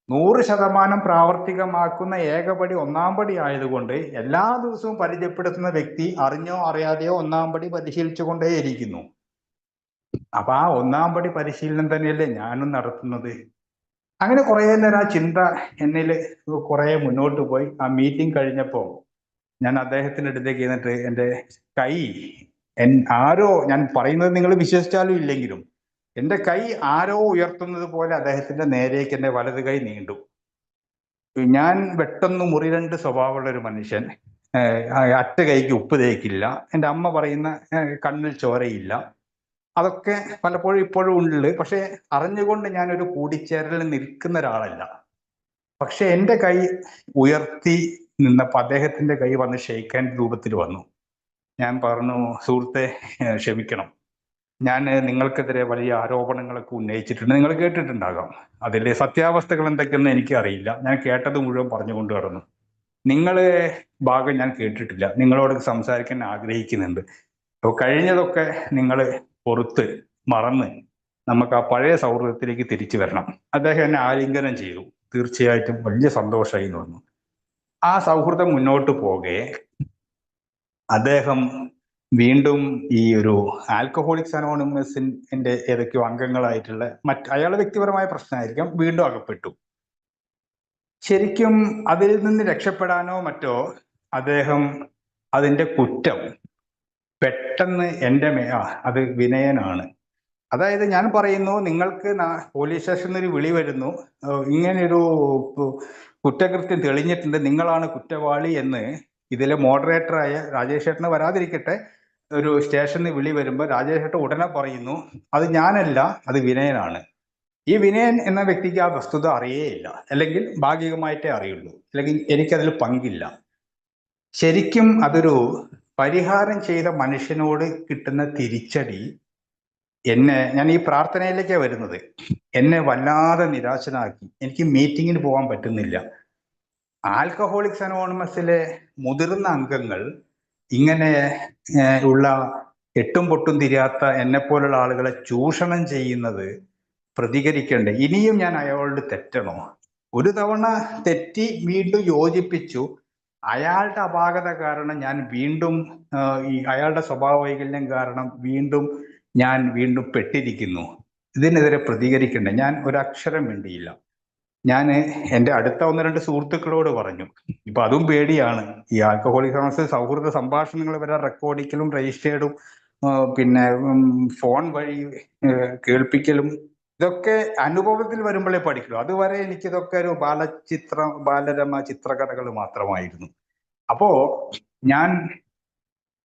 100% പ്രാവർത്തികമാക്കുന്ന ഏകപടി ഒന്നാം പടി ആയതുകൊണ്ട് എല്ലാ ദിവസവും പരിചയപ്പെടുത്തുന്ന വ്യക്തി അറിഞ്ഞോ അറിയാതെയോ ഒന്നാം പടി പരിശീലിച്ചു കൊണ്ടേയിരിക്കുന്നു. അപ്പൊ ആ ഒന്നാം പടി പരിശീലനം തന്നെയല്ലേ ഞാനും നടത്തുന്നത്. അങ്ങനെ കുറെ നേരം ആ ചിന്ത എന്നിൽ കുറെ മുന്നോട്ട് പോയി. ആ മീറ്റിംഗ് കഴിഞ്ഞപ്പോൾ ഞാൻ അദ്ദേഹത്തിന്റെ അടുത്തേക്ക് എന്നിട്ട് എൻ്റെ കൈ ആരോ, ഞാൻ പറയുന്നത് നിങ്ങൾ വിശ്വസിച്ചാലും ഇല്ലെങ്കിലും, എൻ്റെ കൈ ആരോ ഉയർത്തുന്നത് പോലെ അദ്ദേഹത്തിന്റെ നേരേക്ക് എൻ്റെ വലത് കൈ നീണ്ടു. ഞാൻ വെട്ടൊന്നു മുറിരണ്ട് സ്വഭാവമുള്ള ഒരു മനുഷ്യൻ. അറ്റ കൈക്ക് ഉപ്പ് തേക്കില്ല. എൻ്റെ അമ്മ പറയുന്ന കണ്ണിൽ ചോരയില്ല. അതൊക്കെ പലപ്പോഴും ഇപ്പോഴും ഉണ്ട്. പക്ഷെ അറിഞ്ഞുകൊണ്ട് ഞാനൊരു കൂടിച്ചേരലിൽ നിൽക്കുന്ന ഒരാളല്ല. പക്ഷെ എൻ്റെ കൈ ഉയർത്തി നിന്നപ്പോൾ അദ്ദേഹത്തിന്റെ കൈ വന്ന് ഷെയ്ക്ക് രൂപത്തിൽ വന്നു. ഞാൻ പറഞ്ഞു, സുഹൃത്തെ ക്ഷമിക്കണം, ഞാൻ നിങ്ങൾക്കെതിരെ വലിയ ആരോപണങ്ങളൊക്കെ ഉന്നയിച്ചിട്ടുണ്ട്. നിങ്ങൾ കേട്ടിട്ടുണ്ടാകാം. അതിലെ സത്യാവസ്ഥകൾ എന്തൊക്കെയെന്ന് എനിക്ക് അറിയില്ല. ഞാൻ കേട്ടത് മുഴുവൻ പറഞ്ഞുകൊണ്ട് കടന്നു. നിങ്ങളെ ഭാഗം ഞാൻ കേട്ടിട്ടില്ല. നിങ്ങളോട് സംസാരിക്കാൻ ആഗ്രഹിക്കുന്നുണ്ട്. അപ്പോൾ കഴിഞ്ഞതൊക്കെ നിങ്ങൾ പുറത്ത് മറന്ന് നമുക്ക് ആ പഴയ സൗഹൃദത്തിലേക്ക് തിരിച്ചു വരണം. അദ്ദേഹം എന്നെ ആലിംഗനം ചെയ്തു. തീർച്ചയായിട്ടും വലിയ സന്തോഷമായി എന്ന് പറഞ്ഞു. ആ സൗഹൃദം മുന്നോട്ട് പോകെ അദ്ദേഹം വീണ്ടും ഈ ഒരു ആൽക്കഹോളിക്സ് അനോണിമസിന്റെ ഏതൊക്കെയോ അംഗങ്ങളായിട്ടുള്ള അയാളുടെ വ്യക്തിപരമായ പ്രശ്നമായിരിക്കാം, വീണ്ടും അകപ്പെട്ടു. ശരിക്കും അതിൽ നിന്ന് രക്ഷപ്പെടാനോ മറ്റോ അദ്ദേഹം അതിന്റെ കുറ്റം പെട്ടെന്ന് അത് വിനയനാണ്. അതായത് ഞാൻ പറയുന്നു, നിങ്ങൾക്ക് പോലീസ് സ്റ്റേഷനിൽ ഒരു വിളി വരുന്നു, ഇങ്ങനെയൊരു കുറ്റകൃത്യം തെളിഞ്ഞിട്ടുണ്ട്, നിങ്ങളാണ് കുറ്റവാളി എന്ന് ഇതിലെ മോഡറേറ്ററായ രാജേഷ് ചേട്ടന് വരാതിരിക്കട്ടെ, ഒരു സ്റ്റേഷനിൽ വിളി വരുമ്പോൾ രാജേഷ് ചേട്ടൻ ഉടനെ പറയുന്നു, അത് ഞാനല്ല, അത് വിനയനാണ്. ഈ വിനയൻ എന്ന വ്യക്തിക്ക് ആ വസ്തുത അറിയേയില്ല, അല്ലെങ്കിൽ ഭാഗികമായിട്ടേ അറിയുള്ളൂ, അല്ലെങ്കിൽ എനിക്കതിൽ പങ്കില്ല. ശരിക്കും അതൊരു പരിഹാരം ചെയ്ത മനുഷ്യനോട് കിട്ടുന്ന തിരിച്ചടി ഞാൻ ഈ പ്രാർത്ഥനയിലേക്കാണ് വരുന്നത്, എന്നെ വല്ലാതെ നിരാശനാക്കി. എനിക്ക് മീറ്റിങ്ങിന് പോകാൻ പറ്റുന്നില്ല. ആൽക്കഹോളിക്സ് അനോണിമസിലെ മുതിർന്ന അംഗങ്ങൾ ഇങ്ങനെ ഉള്ള എട്ടും പൊട്ടും തിരിയാത്ത എന്നെപ്പോലുള്ള ആളുകളെ ചൂഷണം ചെയ്യുന്നത് പ്രതികരിക്കണ്ടേ? ഇനിയും ഞാൻ അയാളോട് തെറ്റണോ? ഒരു തവണ തെറ്റി വീണ്ടും യോജിപ്പിച്ചു. അയാളുടെ അപാകത കാരണം ഞാൻ വീണ്ടും അയാളുടെ സ്വഭാവ വൈകല്യം കാരണം ഞാൻ വീണ്ടും പെട്ടിരിക്കുന്നു. ഇതിനെതിരെ പ്രതികരിക്കണ്ടേ? ഞാൻ ഒരക്ഷരം മിണ്ടിയില്ല. ഞാൻ എൻ്റെ അടുത്ത 1-2 സുഹൃത്തുക്കളോട് പറഞ്ഞു. ഇപ്പൊ അതും പേടിയാണ്. ഈ ആൽക്കഹോളിക് സൗഹൃദ സംഭാഷണങ്ങൾ വരെ റെക്കോർഡിക്കലും രജിസ്റ്റേർഡും പിന്നെ ഫോൺ വഴി കേൾപ്പിക്കലും ഇതൊക്കെ അനുഭവത്തിൽ വരുമ്പോഴേ പഠിക്കുള്ളൂ. അതുവരെ എനിക്കിതൊക്കെ ഒരു ബാലരമ ചിത്രകഥകൾ മാത്രമായിരുന്നു. അപ്പോ ഞാൻ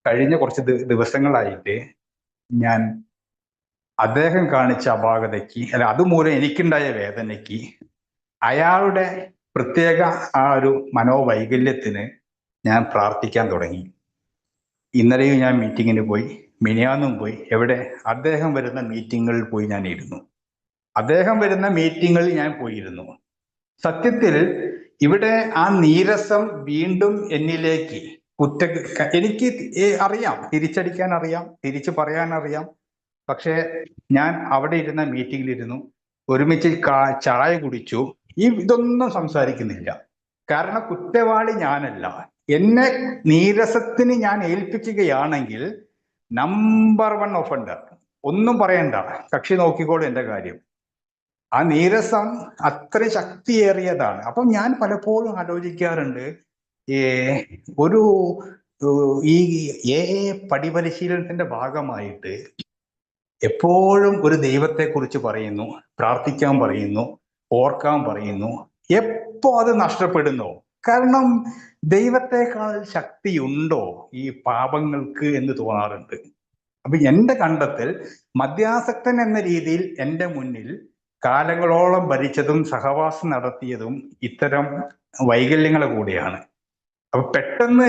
കഴിഞ്ഞ കുറച്ച് ദിവസങ്ങളായിട്ട് ഞാൻ അദ്ദേഹം കാണിച്ച അപാകതയ്ക്ക്, അതുമൂലം എനിക്കുണ്ടായ വേദനയ്ക്ക്, അയാളുടെ പ്രത്യേക ആ ഒരു മനോവൈകല്യത്തിന് ഞാൻ പ്രാർത്ഥിക്കാൻ തുടങ്ങി. ഇന്നലെയും ഞാൻ മീറ്റിങ്ങിന് പോയി, മിനിയാന്നും പോയി. എവിടെ? അദ്ദേഹം വരുന്ന മീറ്റിങ്ങുകളിൽ പോയി ഞാൻ ഇരുന്നു. അദ്ദേഹം വരുന്ന മീറ്റിങ്ങുകളിൽ ഞാൻ പോയിരുന്നു. സത്യത്തിൽ ഇവിടെ ആ നീരസം വീണ്ടും എന്നിലേക്ക് എനിക്ക് അറിയാം, തിരിച്ചടിക്കാൻ അറിയാം, തിരിച്ചു പറയാൻ അറിയാം. പക്ഷെ ഞാൻ അവിടെ ഇരുന്ന മീറ്റിങ്ങിലിരുന്നു, ഒരുമിച്ച് ചായ കുടിച്ചു. ഇതൊന്നും സംസാരിക്കുന്നില്ല. കാരണം കുറ്റവാളി ഞാനല്ല. എന്നെ നീരസത്തിന് ഞാൻ ഏൽപ്പിക്കുകയാണെങ്കിൽ നമ്പർ 1 ഒഫൻഡർ. ഒന്നും പറയണ്ട, കക്ഷി നോക്കിക്കോളൂ എൻ്റെ കാര്യം. ആ നീരസം അത്ര ശക്തിയേറിയതാണ്. അപ്പം ഞാൻ പലപ്പോഴും ആലോചിക്കാറുണ്ട്, ഒരു ഈ പടിപരിശീലനത്തിന്റെ ഭാഗമായിട്ട് എപ്പോഴും ഒരു ദൈവത്തെക്കുറിച്ച് പറയുന്നു, പ്രാർത്ഥിക്കാൻ പറയുന്നു, ഓർക്കാൻ പറയുന്നു. എപ്പോ അത് നഷ്ടപ്പെടുന്നു? കാരണം ദൈവത്തെക്കാൾ ശക്തിയുണ്ടോ ഈ പാപങ്ങൾക്ക് എന്ന് തോന്നാറുണ്ട്. അപ്പൊ എൻ്റെ കണ്ടെത്തൽ, മദ്യാസക്തൻ എന്ന രീതിയിൽ എൻ്റെ മുന്നിൽ കാലങ്ങളോളം ഭരിച്ചതും സഹവാസം നടത്തിയതും ഇത്തരം വൈകല്യങ്ങളെ കൂടിയാണ്. അപ്പൊ പെട്ടെന്ന്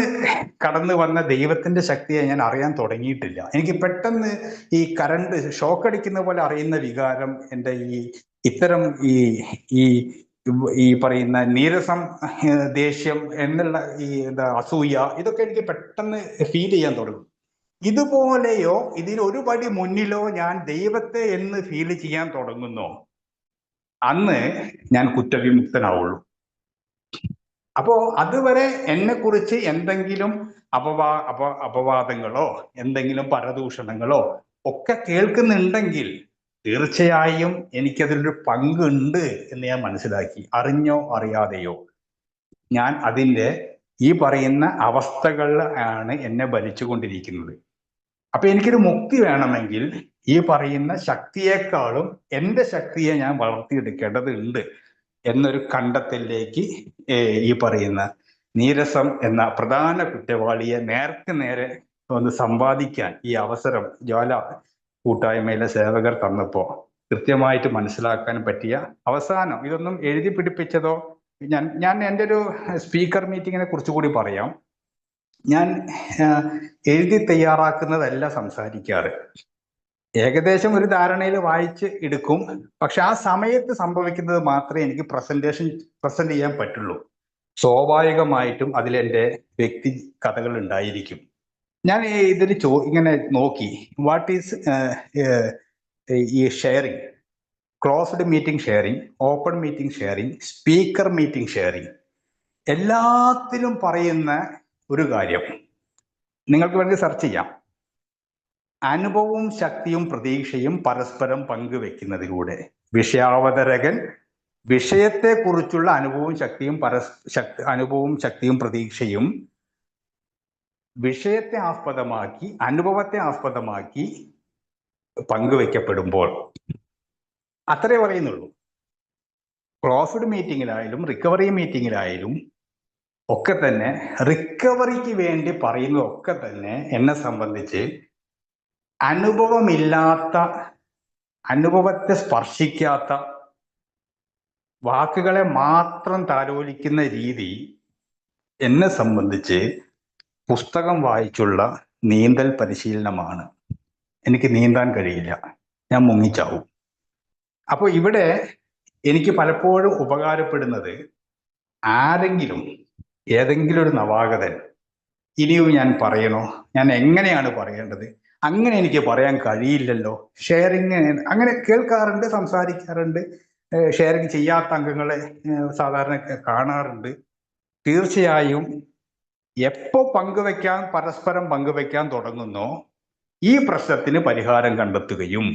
കടന്നു വന്ന ദൈവത്തിന്റെ ശക്തിയെ ഞാൻ അറിയാൻ തുടങ്ങിയിട്ടില്ല. എനിക്ക് പെട്ടെന്ന് ഈ കറണ്ട് ഷോക്ക് അടിക്കുന്ന പോലെ അറിയുന്ന വികാരം എൻ്റെ ഇത്തരം ഈ ഈ ഈ പറയുന്ന നീരസം, ദേഷ്യം എന്നുള്ള ഈ അസൂയ, ഇതൊക്കെ എനിക്ക് പെട്ടെന്ന് ഫീൽ ചെയ്യാൻ തുടങ്ങും. ഇതുപോലെയോ ഇതിൽ ഒരു പടി മുന്നിലോ ഞാൻ ദൈവത്തെ എന്ന് ഫീൽ ചെയ്യാൻ തുടങ്ങുന്നോ, അന്ന് ഞാൻ കുറ്റവിമുക്തനാവുള്ളൂ. അപ്പോ അതുവരെ എന്നെ കുറിച്ച് എന്തെങ്കിലും അപവാദങ്ങളോ എന്തെങ്കിലും പരദൂഷണങ്ങളോ ഒക്കെ കേൾക്കുന്നുണ്ടെങ്കിൽ തീർച്ചയായും എനിക്കതിലൊരു പങ്കുണ്ട് എന്ന് ഞാൻ മനസ്സിലാക്കി. അറിഞ്ഞോ അറിയാതെയോ ഞാൻ അതിൻ്റെ ഈ പറയുന്ന അവസ്ഥകളിലാണ് എന്നെ ഭരിച്ചുകൊണ്ടിരിക്കുന്നത്. അപ്പൊ എനിക്കൊരു മുക്തി വേണമെങ്കിൽ ഈ പറയുന്ന ശക്തിയേക്കാളും എൻ്റെ ശക്തിയെ ഞാൻ വളർത്തിയെടുക്കേണ്ടതുണ്ട് എന്നൊരു കണ്ടെത്തലിലേക്ക് ഈ പറയുന്ന നീരസം എന്ന പ്രധാന കുറ്റവാളിയെ നേർക്ക് നേരെ ഒന്ന് സമ്പാദിക്കാൻ ഈ അവസരം ജ്വാല കൂട്ടായ്മയിലെ സേവകർ തന്നപ്പോ കൃത്യമായിട്ട് മനസ്സിലാക്കാൻ പറ്റിയ അവസാനം, ഇതൊന്നും എഴുതി പിടിപ്പിച്ചതോ, ഞാൻ എൻ്റെ ഒരു സ്പീക്കർ മീറ്റിങ്ങിനെ കുറിച്ചുകൂടി പറയാം. ഞാൻ എഴുതി തയ്യാറാക്കുന്നതല്ല സംസാരിക്കാറ്. ഏകദേശം ഒരു ധാരണയിൽ വായിച്ച് എടുക്കും. പക്ഷെ ആ സമയത്ത് സംഭവിക്കുന്നത് മാത്രമേ എനിക്ക് പ്രസന്റ് ചെയ്യാൻ പറ്റുള്ളൂ. സ്വാഭാവികമായിട്ടും അതിലെൻ്റെ വ്യക്തി കഥകൾ ഉണ്ടായിരിക്കും. ഞാൻ ഇതിൽ ഇങ്ങനെ നോക്കി, വാട്ട് ഈസ് ഈ sharing, closed meeting sharing, open meeting sharing, speaker meeting sharing, എല്ലാത്തിലും പറയുന്ന ഒരു കാര്യം നിങ്ങൾക്ക് വേണ്ടി സെർച്ച് ചെയ്യാം. അനുഭവവും ശക്തിയും പ്രതീക്ഷയും പരസ്പരം പങ്കുവെക്കുന്നതിലൂടെ വിഷയാവതരകൻ വിഷയത്തെക്കുറിച്ചുള്ള അനുഭവവും ശക്തിയും പ്രതീക്ഷയും വിഷയത്തെ ആസ്പദമാക്കി, അനുഭവത്തെ ആസ്പദമാക്കി പങ്കുവെക്കപ്പെടുമ്പോൾ, അത്രേ പറയുന്നുള്ളൂ. ക്ലോസ്ഡ് മീറ്റിങ്ങിലായാലും റിക്കവറി മീറ്റിങ്ങിലായാലും ഒക്കെ തന്നെ റിക്കവറിക്ക് വേണ്ടി പറയുന്നതൊക്കെ തന്നെ എന്നെ സംബന്ധിച്ച് അനുഭവമില്ലാത്ത, അനുഭവത്തെ സ്പർശിക്കാത്ത വാക്കുകളെ മാത്രം താലോലിക്കുന്ന രീതി എന്നെ സംബന്ധിച്ച് പുസ്തകം വായിച്ചുള്ള നീന്തൽ പരിശീലനമാണ്. എനിക്ക് നീന്താൻ കഴിയില്ല, ഞാൻ മുങ്ങിച്ചാവും. അപ്പോൾ ഇവിടെ എനിക്ക് പലപ്പോഴും ഉപകാരപ്പെടുന്നത് ആരെങ്കിലും, ഏതെങ്കിലും ഒരു നവാഗതൻ ഇനിയും ഞാൻ പറയണോ, ഞാൻ എങ്ങനെയാണ് പറയേണ്ടത്, അങ്ങനെ എനിക്ക് പറയാൻ കഴിയില്ലല്ലോ, ഷെയറിങ് അങ്ങനെ കേൾക്കാറുണ്ട്, സംസാരിക്കാറുണ്ട്, ഷെയറിങ് ചെയ്യാത്ത അംഗങ്ങളെ സാധാരണ കാണാറുണ്ട്. തീർച്ചയായും എപ്പോ പരസ്പരം പങ്കുവെക്കാൻ തുടങ്ങുന്നോ ഈ പ്രശ്നത്തിന് പരിഹാരം കണ്ടെത്തുകയും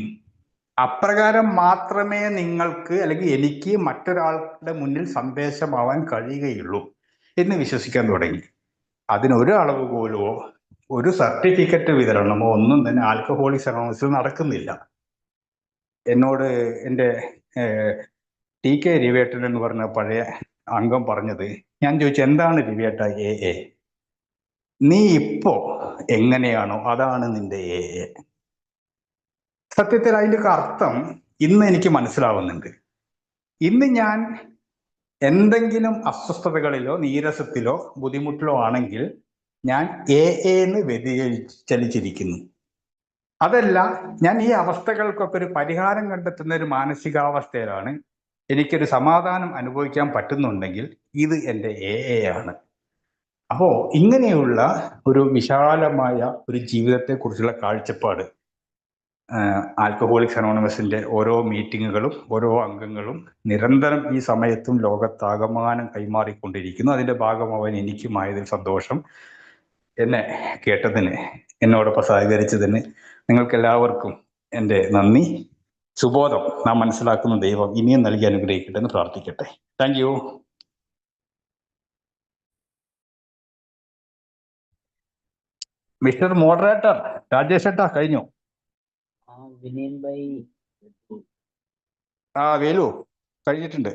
അപ്രകാരം മാത്രമേ നിങ്ങൾക്ക് അല്ലെങ്കിൽ എനിക്ക് മറ്റൊരാളുടെ മുന്നിൽ സന്ദേശമാവാൻ കഴിയുകയുള്ളൂ എന്ന് വിശ്വസിക്കാൻ തുടങ്ങി. അതിനൊരു അളവുകോലോ ഒരു സർട്ടിഫിക്കറ്റ് വിതരണമോ ഒന്നും തന്നെ ആൽക്കഹോളിക്സ് അനോണിമസിൽ നടക്കുന്നില്ല. എന്നോട് എൻ്റെ TK രവിയേട്ടൻ എന്ന് പറഞ്ഞ പഴയ അംഗം പറഞ്ഞത്, ഞാൻ ചോദിച്ചു എന്താണ് രവിയേട്ട AA? നീ ഇപ്പോ എങ്ങനെയാണോ അതാണ് നിന്റെ AA. സത്യത്തിൽ അതിൻ്റെ അർത്ഥം ഇന്ന് എനിക്ക് മനസ്സിലാവുന്നുണ്ട്. ഇന്ന് ഞാൻ എന്തെങ്കിലും അസ്വസ്ഥതകളിലോ നീരസത്തിലോ ബുദ്ധിമുട്ടിലോ ആണെങ്കിൽ ഞാൻ AA എന്ന് വ്യതിചലിച്ചിരിക്കുന്നു. അതല്ല, ഞാൻ ഈ അവസ്ഥകൾക്കൊക്കെ ഒരു പരിഹാരം കണ്ടെത്തുന്ന ഒരു മാനസികാവസ്ഥയിലാണ്. എനിക്കൊരു സമാധാനം അനുഭവിക്കാൻ പറ്റുന്നുണ്ടെങ്കിൽ ഇത് എൻ്റെ AA ആണ്. അപ്പോൾ ഇങ്ങനെയുള്ള ഒരു വിശാലമായ ഒരു ജീവിതത്തെക്കുറിച്ചുള്ള കാഴ്ചപ്പാട് ആൽക്കഹോളിക്സ് അനോണിമസിന്റെ ഓരോ മീറ്റിങ്ങുകളും ഓരോ അംഗങ്ങളും നിരന്തരം ഈ സമയത്തും ലോകത്താകമാനം കൈമാറിക്കൊണ്ടിരിക്കുന്നു. അതിൻ്റെ ഭാഗമാവാൻ എനിക്കുമായതിൽ സന്തോഷം. എന്നെ കേട്ടതിന്, എന്നോടൊപ്പം സഹകരിച്ചതിന് നിങ്ങൾക്കെല്ലാവർക്കും എൻ്റെ നന്ദി. സുബോധം നാം മനസ്സിലാക്കുന്ന ദൈവം ഇനിയും നൽകി അനുഗ്രഹിക്കട്ടെ എന്ന് പ്രാർത്ഥിക്കട്ടെ. Thank you. Mister moderator Rajesh ഏട്ടാ കഴിഞ്ഞു. വേലു കഴിഞ്ഞിട്ടുണ്ട്.